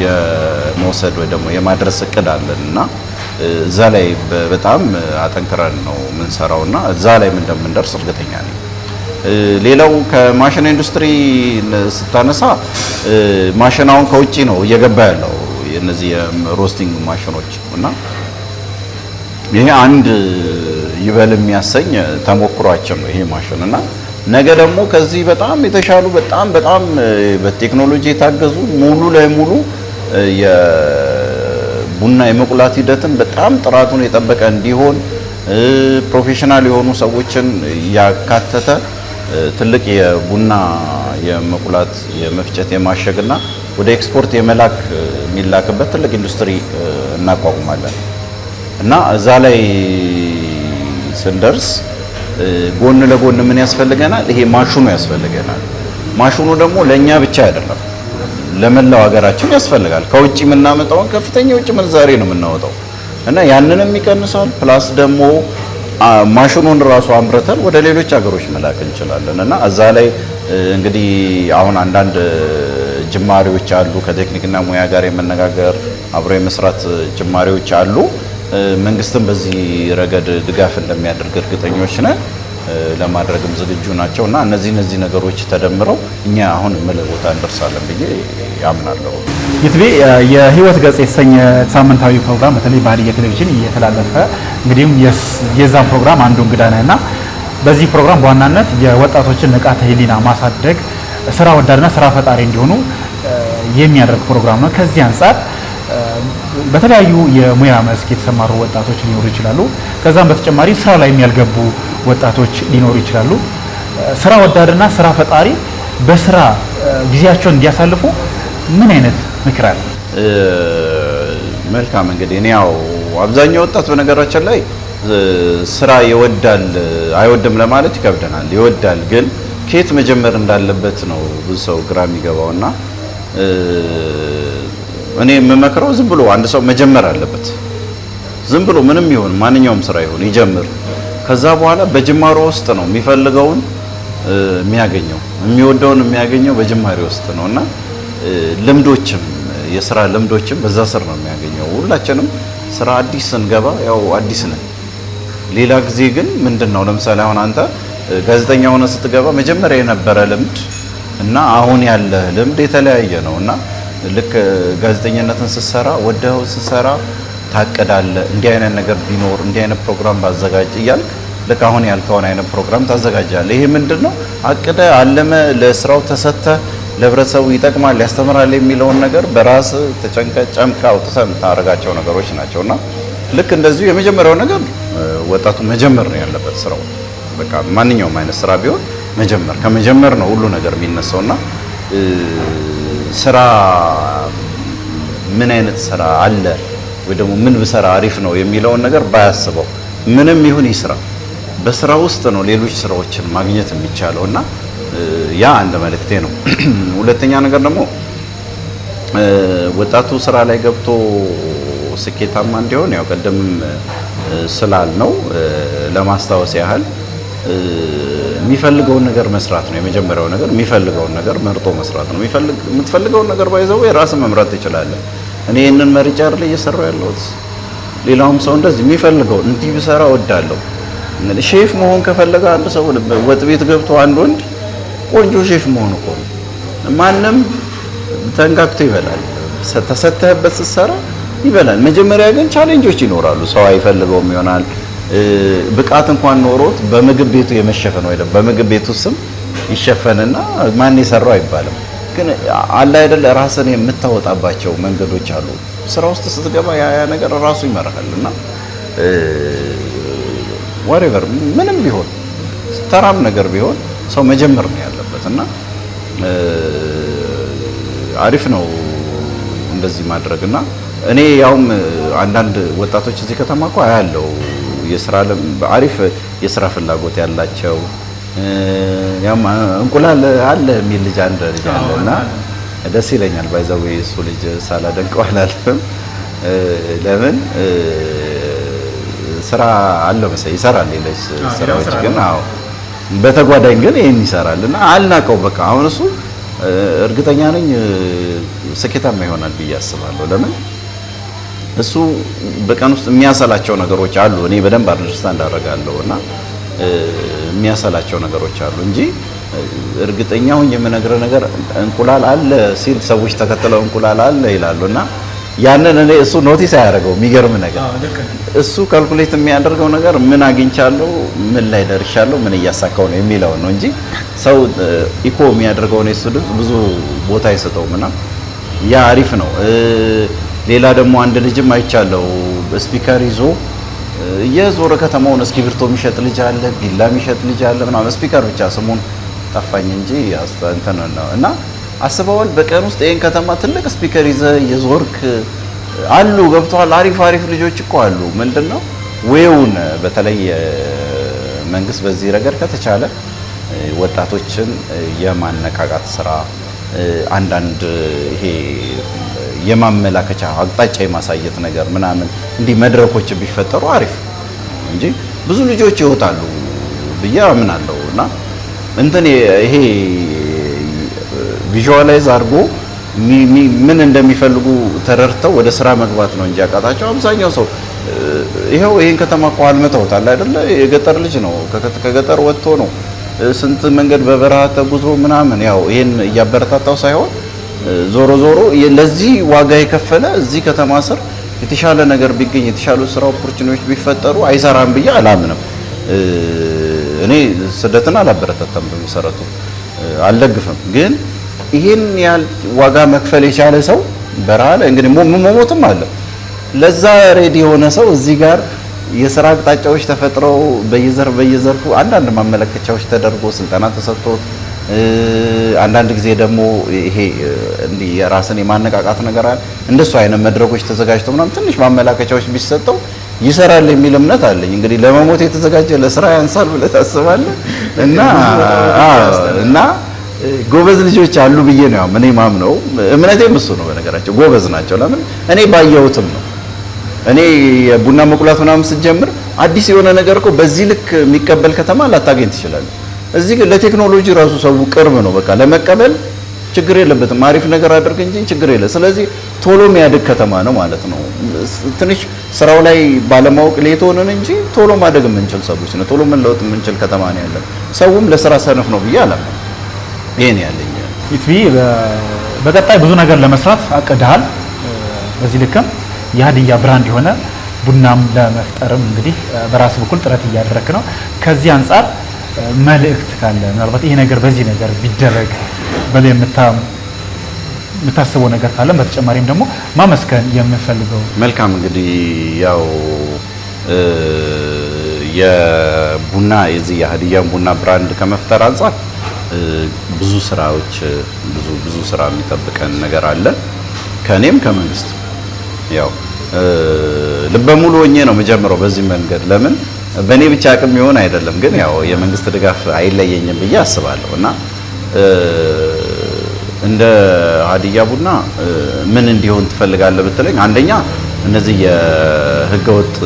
የመውሰድ ወይ ደግሞ የማድረስ እቅድ አለንና እዛ ላይ በጣም አጠንክረን ነው የምንሰራውና እዛ ላይ እንደምንደርስ እርግጠኛ ነኝ። ሌላው ከማሽን ኢንዱስትሪ ስታነሳ ማሽናውን ከውጪ ነው እየገባ ያለው እነዚህ የሮስቲንግ ማሽኖች እና ይሄ አንድ ይበል የሚያሰኝ ተሞክሯችን ነው ይሄ ማሽን እና ነገ ደግሞ ከዚህ በጣም የተሻሉ በጣም በቴክኖሎጂ የታገዙ ሙሉ ለሙሉ የቡና የመቁላት ሂደትን በጣም ጥራቱን የጠበቀ እንዲሆን ፕሮፌሽናል የሆኑ ሰዎችን ያካተተ ትልቅ የቡና የመቁላት የመፍጨት የማሸግና ወደ ኤክስፖርት የመላክ የሚላክበት ትልቅ ኢንዱስትሪ እናቋቁማለን እና እዛ ላይ ስንደርስ ጎን ለጎን ምን ያስፈልገናል? ይሄ ማሽኑ ያስፈልገናል። ማሽኑ ደግሞ ለኛ ብቻ አይደለም ለመላው ሀገራችን ያስፈልጋል። ከውጭ የምናመጣውን ከፍተኛ የውጭ ምንዛሬ ነው የምናወጣው እና ያንንም ይቀንሳል። ፕላስ ደግሞ ማሽኑን ራሱ አምርተን ወደ ሌሎች ሀገሮች መላክ እንችላለን እና እዛ ላይ እንግዲህ አሁን አንዳንድ ጅማሬዎች አሉ። ከቴክኒክና ሙያ ጋር የመነጋገር አብሮ የመስራት ጅማሬዎች አሉ። መንግስትም በዚህ ረገድ ድጋፍ እንደሚያደርግ እርግጠኞች ነን። ለማድረግም ዝግጁ ናቸው እና እነዚህ ነገሮች ተደምረው እኛ አሁን ምለው ቦታ እንደርሳለን ብዬ ያምናለሁ። ይትቤ የህይወት ገጽ የተሰኘ ሳምንታዊ ፕሮግራም በተለይ በሀዲያ ቴሌቪዥን እየተላለፈ እንግዲህም የዛን ፕሮግራም አንዱ እንግዳ ነህና በዚህ ፕሮግራም በዋናነት የወጣቶችን ንቃተ ህሊና ማሳደግ፣ ስራ ወዳድና ስራ ፈጣሪ እንዲሆኑ የሚያደርግ ፕሮግራም ነው። ከዚህ አንጻር በተለያዩ የሙያ መስክ የተሰማሩ ወጣቶች ሊኖሩ ይችላሉ። ከዛም በተጨማሪ ስራ ላይ ያልገቡ ወጣቶች ሊኖሩ ይችላሉ። ስራ ወዳድና ስራ ፈጣሪ በስራ ጊዜያቸውን እንዲያሳልፉ ምን አይነት ምክር አለ? መልካም እንግዲህ እኔ ያው አብዛኛው ወጣት በነገራችን ላይ ስራ ይወዳል አይወድም ለማለት ይከብደናል። ይወዳል፣ ግን ከየት መጀመር እንዳለበት ነው ብዙ ሰው ግራ የሚገባውና እኔ የምመክረው ዝም ብሎ አንድ ሰው መጀመር አለበት። ዝም ብሎ ምንም ይሁን ማንኛውም ስራ ይሁን ይጀምር። ከዛ በኋላ በጅማሮ ውስጥ ነው የሚፈልገውን የሚያገኘው የሚወደውን የሚያገኘው በጅማሬ ውስጥ ነውና ልምዶችም የስራ ልምዶችም በዛ ስር ነው የሚያገኘው። ሁላችንም ስራ አዲስ ስንገባ ያው አዲስ ነን። ሌላ ጊዜ ግን ምንድነው ለምሳሌ አሁን አንተ ጋዜጠኛ ሆነ ስትገባ መጀመሪያ የነበረ ልምድ እና አሁን ያለ ልምድ የተለያየ ነውና ልክ ጋዜጠኝነትን ስትሰራ ወደው ስትሰራ ታቀዳለህ። እንዲህ አይነት ነገር ቢኖር እንዲህ አይነት ፕሮግራም ባዘጋጅ እያልክ ልክ አሁን ያልከውን አይነት ፕሮግራም ታዘጋጃለህ። ይሄ ምንድነው አቅደ አለመ ለስራው ተሰተ ለህብረተሰቡ ይጠቅማል ያስተምራል የሚለውን ነገር በራስ ተጨንቀ ጨምቀ አውጥተህ የምታደርጋቸው ነገሮች ናቸውና ልክ እንደዚሁ የመጀመሪያው ነገር ወጣቱ መጀመር ነው ያለበት ስራው። በቃ ማንኛውም አይነት ስራ ቢሆን መጀመር ከመጀመር ነው ሁሉ ነገር የሚነሳውና ስራ ምን አይነት ስራ አለ ወይ ደግሞ ምን ብሰራ አሪፍ ነው የሚለውን ነገር ባያስበው ምንም ይሁን ይስራ። በስራ ውስጥ ነው ሌሎች ስራዎችን ማግኘት የሚቻለውና ያ አንድ መልእክቴ ነው። ሁለተኛ ነገር ደግሞ ወጣቱ ስራ ላይ ገብቶ ስኬታማ እንዲሆን ያው ቀደም ስላልነው ለማስታወስ ያህል የሚፈልገውን ነገር መስራት ነው የመጀመሪያው ነገር። የሚፈልገውን ነገር መርጦ መስራት ነው። የምትፈልገውን ነገር ባይዘው የራስን መምረጥ ትችላለህ። እኔ ይሄንን መርጫ አይደል እየሰራው ያለሁት። ሌላውም ሰው እንደዚህ የሚፈልገው እንዲህ ብሰራ እወዳለሁ። ሼፍ መሆን ከፈለገ አንድ ሰው ወጥ ቤት ገብቶ አንድ ወንድ ቆንጆ ሼፍ መሆን እኮ ነው። ማንም ተንጋግቶ ይበላል። ተሰተህበት ስትሰራ ይበላል። መጀመሪያ ግን ቻሌንጆች ይኖራሉ። ሰው አይፈልገውም ይሆናል። ብቃት እንኳን ኖሮት በምግብ ቤቱ የመሸፈን ወይ በምግብ ቤቱ ስም ይሸፈንና ማን የሰራው አይባልም። ግን አለ አይደል ራስን የምታወጣባቸው መንገዶች አሉ። ስራ ውስጥ ስትገባ ያ ነገር ራሱ ይመራሃልና whatever ምንም ቢሆን ተራም ነገር ቢሆን ሰው መጀመር ነው ያለበትና አሪፍ ነው እንደዚህ ማድረግና እኔ ያውም አንዳንድ ወጣቶች እዚህ ከተማ እኮ አያለው የስራ አሪፍ የስራ ፍላጎት ያላቸው ያም እንቁላል አለ የሚል ልጅ አንድ ልጅ አለና ደስ ይለኛል። ባይዘው እሱ ልጅ ሳላደንቀው አላልፍም። ለምን ስራ አለው መሰለኝ ይሰራል። ሌሎች ስራዎች ግን አዎ በተጓዳኝ ግን ይሄን ይሰራልና አልናቀው። በቃ አሁን እሱ እርግጠኛ ነኝ ስኬታማ ይሆናል ብዬ አስባለሁ። ለምን እሱ በቀን ውስጥ የሚያሰላቸው ነገሮች አሉ። እኔ በደንብ አንደርስታንድ አደርጋለሁና የሚያሰላቸው ነገሮች አሉ እንጂ እርግጠኛ ሆኜ የምነግርህ ነገር እንቁላል አለ ሲል ሰዎች ተከትለው እንቁላል አለ ይላሉና ያንን እኔ እሱ ኖቲስ አያደርገው። የሚገርም ነገር እሱ ካልኩሌት የሚያደርገው ነገር ምን አግኝቻለሁ፣ ምን ላይ ደርሻለሁ፣ ምን እያሳካው ነው የሚለው ነው እንጂ ሰው ኢኮ የሚያደርገው ነው እሱ ድምፅ ብዙ ቦታ አይሰጠውም እና ያ አሪፍ ነው። ሌላ ደግሞ አንድ ልጅም አይቻለው ስፒከር ይዞ የዞረ ከተማውን እስክሪብቶ የሚሸጥ ልጅ አለ፣ ቢላ የሚሸጥ ልጅ አለ ምናምን ስፒከር ብቻ ስሙን ጠፋኝ እንጂ እንትን ነው እና አስበዋል። በቀን ውስጥ ይሄን ከተማ ትልቅ ስፒከር ይዘህ የዞርክ አሉ ገብተዋል። አሪፍ ልጆች እኮ አሉ። ምንድነው ወይውን በተለይ መንግስት በዚህ ረገድ ከተቻለ ወጣቶችን የማነቃቃት ስራ አንዳንድ ይሄ የማመላከቻ አቅጣጫ የማሳየት ነገር ምናምን እንዲህ መድረኮች ቢፈጠሩ አሪፍ እንጂ ብዙ ልጆች ይወጣሉ ብዬ አምናለሁ። እና እንትን ይሄ ቪዥዋላይዝ አድርጎ ምን እንደሚፈልጉ ተረድተው ወደ ስራ መግባት ነው እንጂ ያቃታቸው አብዛኛው ሰው ይሄው ይሄን ከተማ እኮ አልመተውታል አይደለ? የገጠር ልጅ ነው። ከገጠር ወጥቶ ነው ስንት መንገድ በበረሃ ተጉዞ ምናምን ያው ይሄን እያበረታታው ሳይሆን ዞሮ ለዚህ ዋጋ የከፈለ እዚህ ከተማ ስር የተሻለ ነገር ቢገኝ የተሻሉ ስራ ኦፖርቹኒቲዎች ቢፈጠሩ አይሰራም ብዬ አላምንም። እኔ ስደትን አላበረታታም፣ በመሰረቱ አልደግፍም። ግን ይሄን ያህል ዋጋ መክፈል የቻለ ሰው በረሃ ላይ እንግዲህ መሞትም አለ። ለዛ ሬዲ የሆነ ሰው እዚህ ጋር የስራ አቅጣጫዎች ተፈጥረው በየዘርፉ አንዳንድ ማመለከቻዎች ተደርጎ ስልጠና ተሰጥቶት አንዳንድ ጊዜ ደግሞ ይሄ እንዲህ የራስን የማነቃቃት ነገር አለ። እንደሱ አይነት መድረኮች ተዘጋጅተው ምናምን ትንሽ ማመለከቻዎች ቢሰጠው ይሰራል የሚል እምነት አለኝ። እንግዲህ ለመሞት የተዘጋጀ ለስራ ያንሳል ብለህ ታስባለህ? እና ጎበዝ ልጆች አሉ ብዬ ነው እኔ ማምነው። እምነቴም እሱ ነው። በነገራቸው ጎበዝ ናቸው። ለምን እኔ ባየሁትም ነው። እኔ ቡና መቁላት ምናምን ስትጀምር አዲስ የሆነ ነገር እኮ በዚህ ልክ የሚቀበል ከተማ ላታገኝ ትችላለህ። እዚህ ግን ለቴክኖሎጂ ራሱ ሰው ቅርብ ነው። በቃ ለመቀበል ችግር የለበትም። አሪፍ ነገር አድርግ እንጂ ችግር የለ። ስለዚህ ቶሎ የሚያድግ ከተማ ነው ማለት ነው። ትንሽ ስራው ላይ ባለማወቅ ሌት ሆነን እንጂ ቶሎ ማደግ የምንችል ሰዎች ነው። ቶሎ መለወጥ የምንችል ከተማ ነው ያለን። ሰውም ለስራ ሰነፍ ነው ብዬ አላምንም። ይሄን ያለኝ ኢትቪ በቀጣይ ብዙ ነገር ለመስራት አቅደሃል። በዚህ ልክም የሀዲያ ብራንድ የሆነ ቡናም ለመፍጠርም እንግዲህ በራስ በኩል ጥረት እያደረክ ነው። ከዚህ አንጻር መልእክት ካለ ምናልባት ይሄ ነገር በዚህ ነገር ቢደረግ በላይ የምታስበው ነገር ካለ በተጨማሪም ደግሞ ማመስገን የምፈልገው መልካም እንግዲህ ያው የቡና የዚህ የሀዲያን ቡና ብራንድ ከመፍጠር አንጻር ብዙ ስራዎች ብዙ ስራ የሚጠብቀን ነገር አለ። ከኔም ከመንግስት ያው ልበ ሙሉ ሆኜ ነው የምጀምረው በዚህ መንገድ። ለምን በእኔ ብቻ አቅም ይሆን አይደለም፣ ግን ያው የመንግስት ድጋፍ አይለየኝም ብዬ አስባለሁ። እና እንደ ሀዲያ ቡና ምን እንዲሆን ትፈልጋለህ ብትለኝ፣ አንደኛ እነዚህ የህገወጥ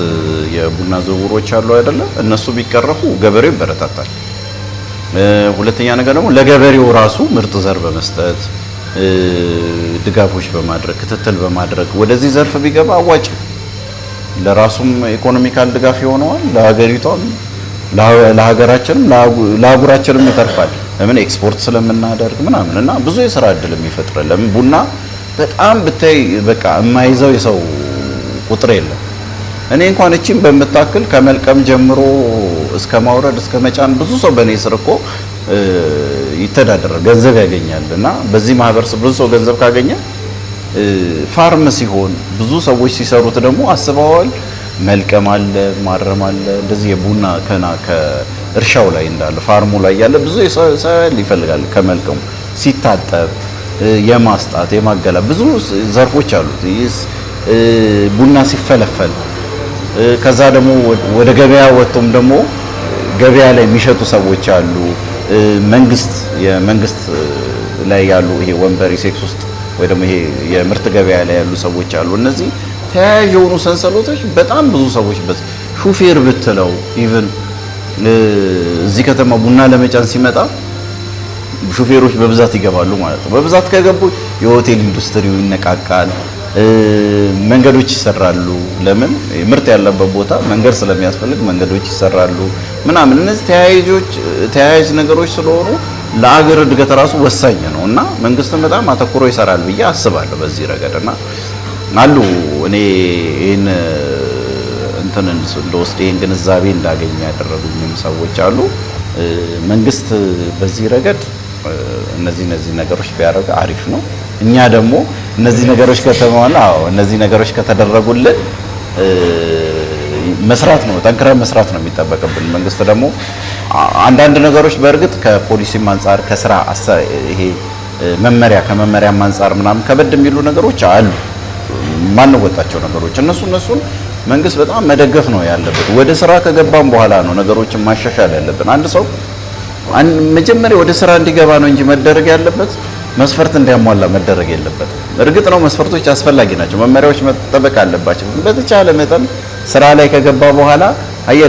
የቡና ዝውውሮች አሉ አይደለም፣ እነሱ ቢቀረፉ ገበሬው ይበረታታል። ሁለተኛ ነገር ደግሞ ለገበሬው ራሱ ምርጥ ዘር በመስጠት ድጋፎች በማድረግ ክትትል በማድረግ ወደዚህ ዘርፍ ቢገባ አዋጭ፣ ለራሱም ኢኮኖሚካል ድጋፍ ይሆነዋል፣ ለሀገሪቷም ለሀገራችንም ለአህጉራችንም ይተርፋል። ለምን ኤክስፖርት ስለምናደርግ ምናምን እና ብዙ የስራ እድል የሚፈጥራል። ለምን ቡና በጣም ብታይ በቃ የማይዘው የሰው ቁጥር የለም። እኔ እንኳን እቺን በምታክል ከመልቀም ጀምሮ እስከ ማውረድ እስከ መጫን ብዙ ሰው በእኔ ስር እኮ ይተዳደራል፣ ገንዘብ ያገኛል። እና በዚህ ማህበረሰብ ብዙ ሰው ገንዘብ ካገኘ ፋርም ሲሆን ብዙ ሰዎች ሲሰሩት ደግሞ አስበዋል። መልቀም አለ፣ ማረም አለ። እንደዚህ የቡና ከእርሻው ላይ እንዳለ ፋርሙ ላይ ያለ ብዙ ሰው ይፈልጋል። ከመልቀሙ ሲታጠብ የማስጣት የማገላ ብዙ ዘርፎች አሉት። ቡና ሲፈለፈል ከዛ ደግሞ ወደ ገበያ ወጥቶም ደግሞ ገበያ ላይ የሚሸጡ ሰዎች አሉ። የመንግስት ላይ ያሉ ይሄ ወንበሪ ሴክስ ውስጥ ወይ ደግሞ ይሄ የምርት ገበያ ላይ ያሉ ሰዎች አሉ። እነዚህ ተያያዥ የሆኑ ሰንሰለቶች በጣም ብዙ ሰዎች ሹፌር ብትለው ኢቭን እዚህ ከተማ ቡና ለመጫን ሲመጣ ሹፌሮች በብዛት ይገባሉ ማለት ነው። በብዛት ከገቡ የሆቴል ኢንዱስትሪው ይነቃቃል፣ መንገዶች ይሰራሉ። ለምን ምርት ያለበት ቦታ መንገድ ስለሚያስፈልግ መንገዶች ይሰራሉ ምናምን። እነዚህ ተያያዥ ነገሮች ስለሆኑ ለአገር እድገት ራሱ ወሳኝ ነው እና መንግስትም በጣም አተኩሮ ይሰራል ብዬ አስባለሁ በዚህ ረገድና አሉ እኔ ይሄን እንትን እንደወስድ ይሄን ግንዛቤ እንዳገኝ ያደረጉኝም ሰዎች አሉ። መንግስት በዚህ ረገድ እነዚህ ነገሮች ቢያደርግ አሪፍ ነው። እኛ ደግሞ እነዚህ ነገሮች ከተደረጉልን መስራት ነው፣ ጠንክረን መስራት ነው የሚጠበቅብን። መንግስት ደግሞ አንዳንድ ነገሮች በእርግጥ ከፖሊሲም አንፃር ከስራ ይሄ ከመመሪያም አንፃር ምናምን ከበድ የሚሉ ነገሮች አሉ፣ ማንወጣቸው ነገሮች። እነሱን መንግስት በጣም መደገፍ ነው ያለበት። ወደ ስራ ከገባም በኋላ ነው ነገሮችን ማሻሻል ያለብን። አንድ ሰው መጀመሪያ ወደ ስራ እንዲገባ ነው እንጂ መደረግ ያለበት መስፈርት እንዲያሟላ መደረግ የለበትም። እርግጥ ነው መስፈርቶች አስፈላጊ ናቸው፣ መመሪያዎች መጠበቅ አለባቸው። በተቻለ መጠን ስራ ላይ ከገባ በኋላ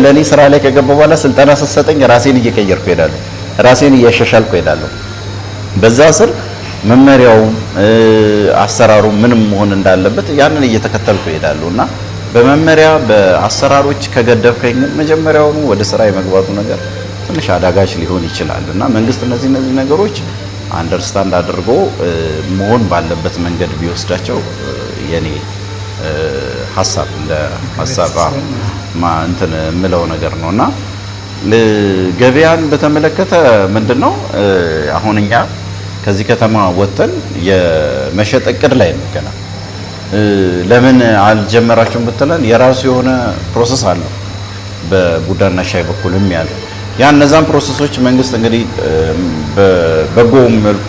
ለኔ ስራ ላይ ከገባ በኋላ ስልጠና ስትሰጠኝ ራሴን እየቀየርኩ ሄዳለሁ፣ ራሴን እያሻሻልኩ ሄዳለሁ። በዛ ስር መመሪያው አሰራሩ ምንም መሆን እንዳለበት ያንን እየተከተልኩ ሄዳለሁ እና በመመሪያ በአሰራሮች ከገደብከኝ መጀመሪያውኑ ወደ ስራ የመግባቱ ነገር ትንሽ አዳጋች ሊሆን ይችላል እና መንግስት እነዚህ ነገሮች አንደርስታንድ አድርጎ መሆን ባለበት መንገድ ቢወስዳቸው የኔ ሐሳብ እንደ ሐሳብ እንትን የምለው ነገር ነውና ገበያን በተመለከተ ምንድነው አሁን እኛ ከዚህ ከተማ ወጥተን የመሸጥ እቅድ ላይ ነው ገና። ለምን አልጀመራችሁም ብትለን የራሱ የሆነ ፕሮሰስ አለው በቡዳና ሻይ በኩልም ያለ እነዛን ፕሮሰሶች መንግስት እንግዲህ በበጎ መልኩ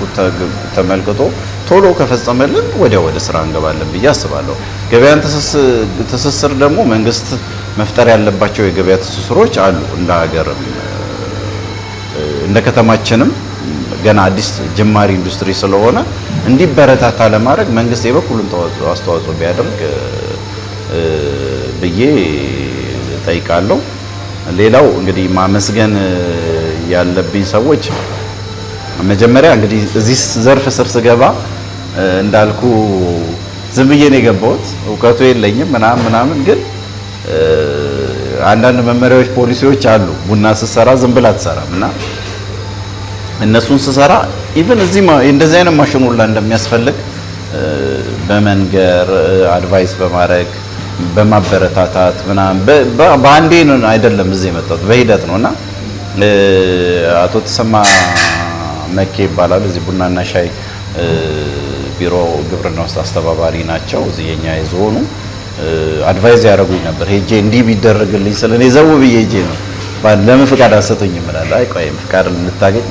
ተመልክቶ ቶሎ ከፈጸመልን ወዲያው ወደ ስራ እንገባለን ብዬ አስባለሁ። ገበያን ትስስር ደግሞ መንግስት መፍጠር ያለባቸው የገበያ ትስስሮች አሉ። እንደ ሀገርም እንደ ከተማችንም ገና አዲስ ጅማሪ ኢንዱስትሪ ስለሆነ እንዲበረታታ ለማድረግ መንግስት የበኩሉን አስተዋጽኦ ቢያደርግ ብዬ ጠይቃለሁ። ሌላው እንግዲህ ማመስገን ያለብኝ ሰዎች መጀመሪያ እንግዲህ እዚህ ዘርፍ ስር ስገባ እንዳልኩ ዝም ብዬ ነው የገባሁት፣ እውቀቱ የለኝም ምናምን ግን አንዳንድ መመሪያዎች ፖሊሲዎች አሉ። ቡና ስትሰራ ዝም ብላ አትሰራም እና እነሱን ስሰራ ኢቭን እዚህ እንደዚህ አይነት ማሽን ሁላ እንደሚያስፈልግ በመንገር አድቫይስ በማድረግ በማበረታታት ምናምን በአንዴ አይደለም እዚህ የመጣሁት በሂደት ነውና አቶ ተሰማ መኬ ይባላሉ። እዚህ ቡናና ሻይ ቢሮ ግብርና ውስጥ አስተባባሪ ናቸው። እዚህ የኛ የዞኑ አድቫይዝ ያደርጉኝ ነበር። ሄጄ እንዲህ ቢደረግልኝ ስለኔ ዘው ብዬ ሄጄ ነው ለምን ፍቃድ አሰጡኝም እላለሁ። አይ ቆይ ፍቃድ ልታገኝ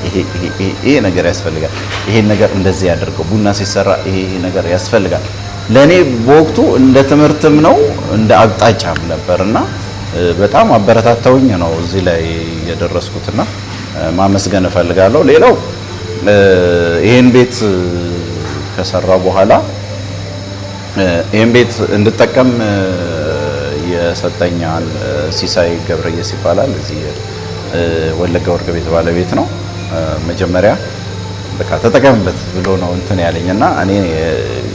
ይሄ ነገር ያስፈልጋል፣ ይሄን ነገር እንደዚህ ያደርገው፣ ቡና ሲሰራ ይሄ ነገር ያስፈልጋል። ለኔ በወቅቱ እንደ ትምህርትም ነው እንደ አቅጣጫም ነበርና በጣም አበረታታውኝ ነው እዚህ ላይ የደረስኩትና ማመስገን እፈልጋለሁ። ሌላው ይሄን ቤት ከሰራው በኋላ ይሄን ቤት እንድጠቀም የሰጠኛል ሲሳይ ገብረየስ ይባላል። እዚህ ወለጋ ወርቅ ቤት ባለቤት ነው። መጀመሪያ በቃ ተጠቀምበት ብሎ ነው እንትን ያለኝና እኔ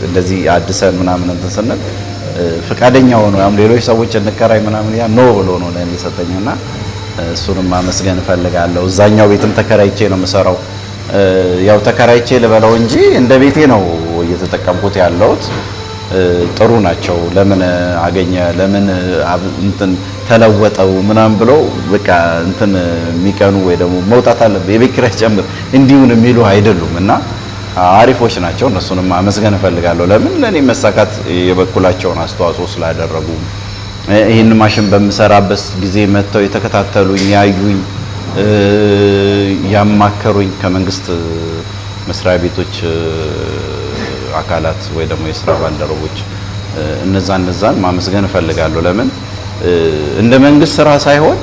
እንደዚህ አድሰን ምናምን እንትን ስንል ፍቃደኛ ሆኖ ያም ሌሎች ሰዎች እንከራይ ምናምን ያ ኖ ብሎ ነው ለኔ የሰጠኝና እሱንም ማመስገን እፈልጋለሁ። እዛኛው ቤትም ተከራይቼ ነው የምሰራው። ያው ተከራይቼ ልበለው እንጂ እንደ ቤቴ ነው እየተጠቀምኩት ያለሁት። ጥሩ ናቸው። ለምን አገኘ ለምን እንትን ተለወጠው ምናምን ብሎ በቃ እንትን የሚቀኑ ወይ ደግሞ መውጣት አለበት የቤት ኪራይ ጨምር እንዲሁን የሚሉ አይደሉም እና አሪፎች ናቸው። እነሱንም ማመስገን እፈልጋለሁ። ለምን ለኔ መሳካት የበኩላቸውን አስተዋጽኦ ስላደረጉ ይህን ማሽን በምሰራበት ጊዜ መጥተው የተከታተሉኝ፣ ያዩኝ፣ ያማከሩኝ ከመንግስት መስሪያ ቤቶች አካላት ወይ ደግሞ የስራ ባልደረቦች እነዛን ማመስገን እፈልጋለሁ። ለምን እንደ መንግስት ስራ ሳይሆን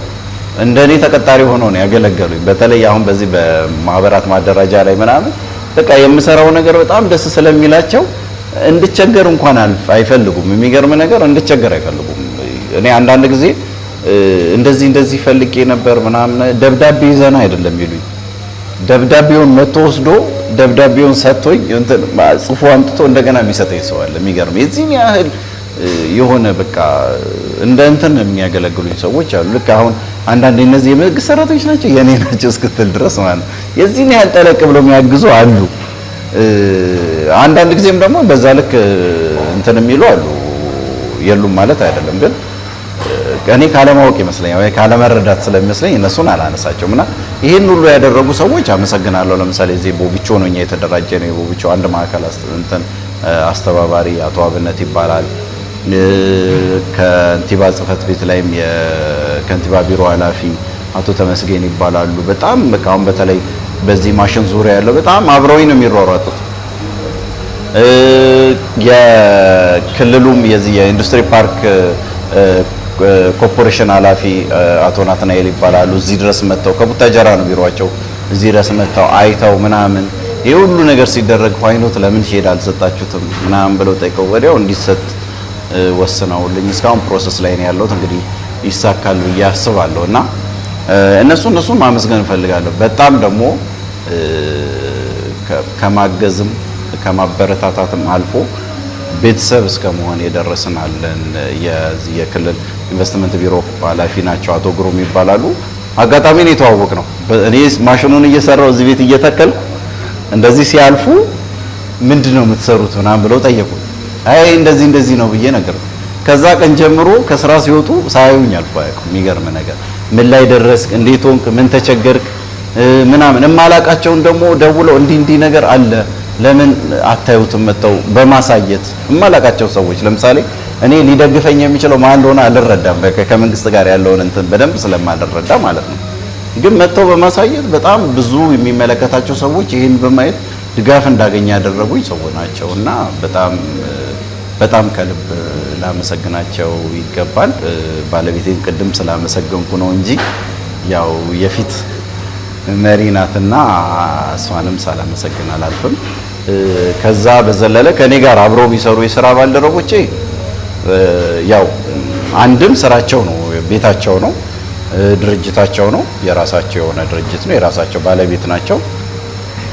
እንደኔ ተቀጣሪ ሆኖ ነው ያገለገሉኝ። በተለይ አሁን በዚህ በማህበራት ማደራጃ ላይ ምናምን በቃ የምሰራው ነገር በጣም ደስ ስለሚላቸው እንድቸገር እንኳን አይፈልጉም። የሚገርም ነገር እንድቸገር አይፈልጉም። እኔ አንዳንድ ጊዜ እንደዚህ ፈልጌ ነበር ምናምን ደብዳቤ ይዘና አይደለም ይሉኝ። ደብዳቤውን መጥቶ ወስዶ ደብዳቤውን ሰጥቶኝ እንትን ጽፎ አምጥቶ እንደገና የሚሰጠኝ ሰው አለ። የሚገርም የዚህን ያህል የሆነ በቃ እንደ እንትን የሚያገለግሉኝ ሰዎች አሉ። ልክ አሁን አንዳንድ እነዚህ የመንግስት ሰራተኞች ናቸው የኔ ናቸው እስክትል ድረስ ማለት ነው። የዚህን ያህል ጠለቅ ብለው የሚያግዙ አሉ። አንዳንድ ጊዜም ደግሞ በዛ ልክ እንትን የሚሉ አሉ። የሉም ማለት አይደለም፣ ግን እኔ ካለማወቅ ይመስለኛል ወይ ካለመረዳት ስለሚመስለኝ እነሱን አላነሳቸውም እና ይሄን ሁሉ ያደረጉ ሰዎች አመሰግናለሁ። ለምሳሌ እዚህ ቦቢቾ ነው እኛ የተደራጀ ነው። የቦቢቾ አንድ ማዕከል እንትን አስተባባሪ አቶ አብነት ይባላል። ከንቲባ ጽህፈት ቤት ላይም የከንቲባ ቢሮ ኃላፊ አቶ ተመስገን ይባላሉ። በጣም በቃ አሁን በተለይ በዚህ ማሽን ዙሪያ ያለው በጣም አብረውኝ ነው የሚሯሯጡት። የክልሉም የዚህ የኢንዱስትሪ ፓርክ ኮርፖሬሽን ኃላፊ አቶ ናትናኤል ይባላሉ። እዚህ ድረስ መጥተው ከቡታጀራ ነው ቢሮአቸው፣ እዚህ ድረስ መጥተው አይተው ምናምን ይሄ ሁሉ ነገር ሲደረግ ፋይኖት ለምን ሄድ አልሰጣችሁትም ምናምን ብለው ጠይቀው ወዲያው እንዲሰጥ ወስነውልኝ እስካሁን ፕሮሰስ ላይ ነው ያለሁት። እንግዲህ ይሳካል ብዬ አስባለሁ እና እነሱን ማመስገን እፈልጋለሁ። በጣም ደግሞ ከማገዝም ከማበረታታትም አልፎ ቤተሰብ እስከ መሆን የደረስን አለን። የክልል ኢንቨስትመንት ቢሮ ኃላፊ ናቸው፣ አቶ ግሩም ይባላሉ። አጋጣሚ ነው የተዋወቅ ነው። እኔ ማሽኑን እየሰራው እዚህ ቤት እየተከልኩ እንደዚህ ሲያልፉ ምንድነው የምትሰሩት ምናምን ብለው ጠየቁ። አይ እንደዚህ ነው ብዬ ነገር ከዛ ቀን ጀምሮ ከስራ ሲወጡ ሳያዩኝ አልፎ አያውቁም። የሚገርም ነገር ምን ላይ ደረስክ፣ እንዴት ሆንክ፣ ምን ተቸገርክ ምናምን እማላቃቸውን ደግሞ ደውለው እንዲህ ነገር አለ ለምን አታዩትም መተው በማሳየት እማላቃቸው ሰዎች ለምሳሌ እኔ ሊደግፈኝ የሚችለው ማን እንደሆነ አልረዳም። ከመንግስት ጋር ያለውን እንትን በደንብ ስለማልረዳ ማለት ነው። ግን መተው በማሳየት በጣም ብዙ የሚመለከታቸው ሰዎች ይህን በማየት ድጋፍ እንዳገኝ ያደረጉኝ ሰዎች ናቸውና በጣም ከልብ ላመሰግናቸው ይገባል። ባለቤቴን ቅድም ስላመሰገንኩ ነው እንጂ ያው የፊት መሪ ናትና እሷንም ሳላመሰግን አላልፍም። ከዛ በዘለለ ከኔ ጋር አብረው የሚሰሩ የሥራ ባልደረቦቼ ያው አንድም ስራቸው ነው፣ ቤታቸው ነው፣ ድርጅታቸው ነው። የራሳቸው የሆነ ድርጅት ነው፣ የራሳቸው ባለቤት ናቸው።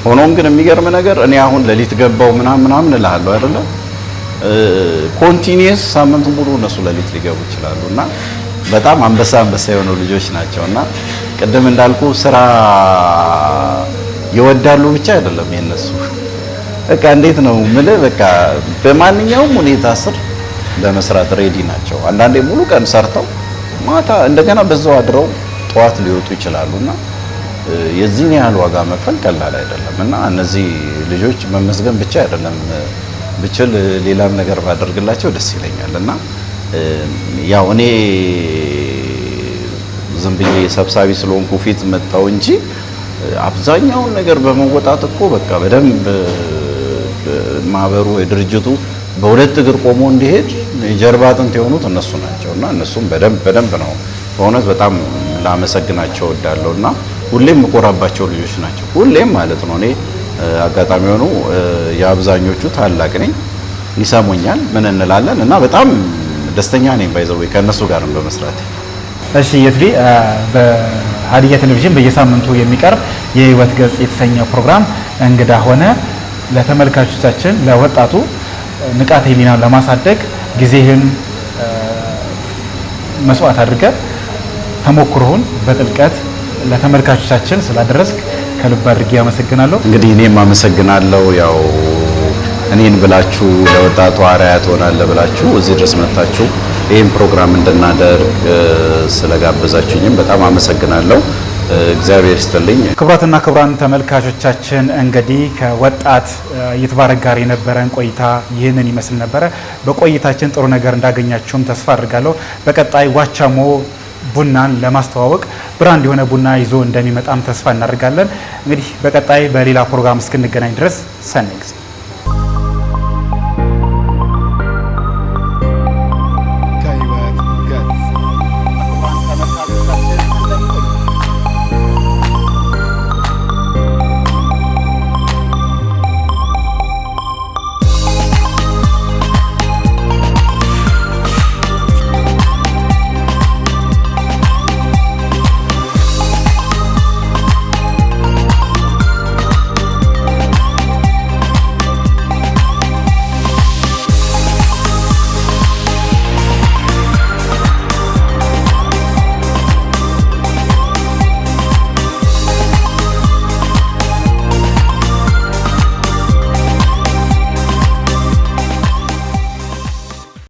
ሆኖም ግን የሚገርም ነገር እኔ አሁን ሌሊት ገባው ምናምን እልሃለሁ አይደለ? ኮንቲኒየስ ሳምንቱን ሙሉ እነሱ ሌሊት ሊገቡ ይችላሉና በጣም አንበሳ የሆኑ ልጆች ናቸውና ቅድም እንዳልኩ ስራ ይወዳሉ ብቻ አይደለም የነሱ በቃ እንዴት ነው ምን በቃ በማንኛውም ሁኔታ ስር በመስራት ሬዲ ናቸው። አንዳንዴ ሙሉ ቀን ሰርተው ማታ እንደገና በዛው አድረው ጠዋት ሊወጡ ይችላሉና የዚህን ያህል ዋጋ መክፈል ቀላል አይደለምና እነዚህ ልጆች መመስገን ብቻ አይደለም ብችል ሌላም ነገር ባደርግላቸው ደስ ይለኛልና ያው እኔ ዝም ብዬ ሰብሳቢ ስለሆንኩ ፊት መጣው እንጂ አብዛኛውን ነገር በመወጣት እኮ በቃ በደንብ ማህበሩ የድርጅቱ በሁለት እግር ቆሞ እንዲሄድ የጀርባ አጥንት የሆኑት እነሱ ናቸውና እነሱም በደንብ ነው በእውነት በጣም ላመሰግናቸው እወዳለሁና ሁሌም የምኮራባቸው ልጆች ናቸው። ሁሌም ማለት ነው። እኔ አጋጣሚ ሆኖ የአብዛኞቹ ታላቅ ነኝ፣ ይሰሙኛል፣ ምን እንላለን እና በጣም ደስተኛ ነኝ ባይዘው ከነሱ ጋርም በመስራት። እሺ የትሪ በሀዲያ ቴሌቪዥን በየሳምንቱ የሚቀርብ የህይወት ገጽ የተሰኘው ፕሮግራም እንግዳ ሆነ ለተመልካቾቻችን ለወጣቱ ንቃተ ህሊናን ለማሳደግ ጊዜህን መስዋዕት አድርገህ ተሞክሮህን በጥልቀት ለተመልካቾቻችን ስላደረስክ ከልብ አድርጌ አመሰግናለሁ። እንግዲህ እኔም አመሰግናለሁ። ያው እኔን ብላችሁ ለወጣቱ አርአያ ትሆናለህ ብላችሁ እዚህ ድረስ መጣችሁ ይህን ፕሮግራም እንድናደርግ ስለጋበዛችሁኝም በጣም አመሰግናለሁ። እግዚአብሔር ይስጥልኝ። ክቡራትና ክቡራን ተመልካቾቻችን እንግዲህ ከወጣት ይትባረክ ጋር የነበረን ቆይታ ይህንን ይመስል ነበረ። በቆይታችን ጥሩ ነገር እንዳገኛችሁም ተስፋ አድርጋለሁ። በቀጣይ ዋቻሞ ቡናን ለማስተዋወቅ ብራንድ የሆነ ቡና ይዞ እንደሚመጣም ተስፋ እናደርጋለን። እንግዲህ በቀጣይ በሌላ ፕሮግራም እስክንገናኝ ድረስ ሰናይ ጊዜ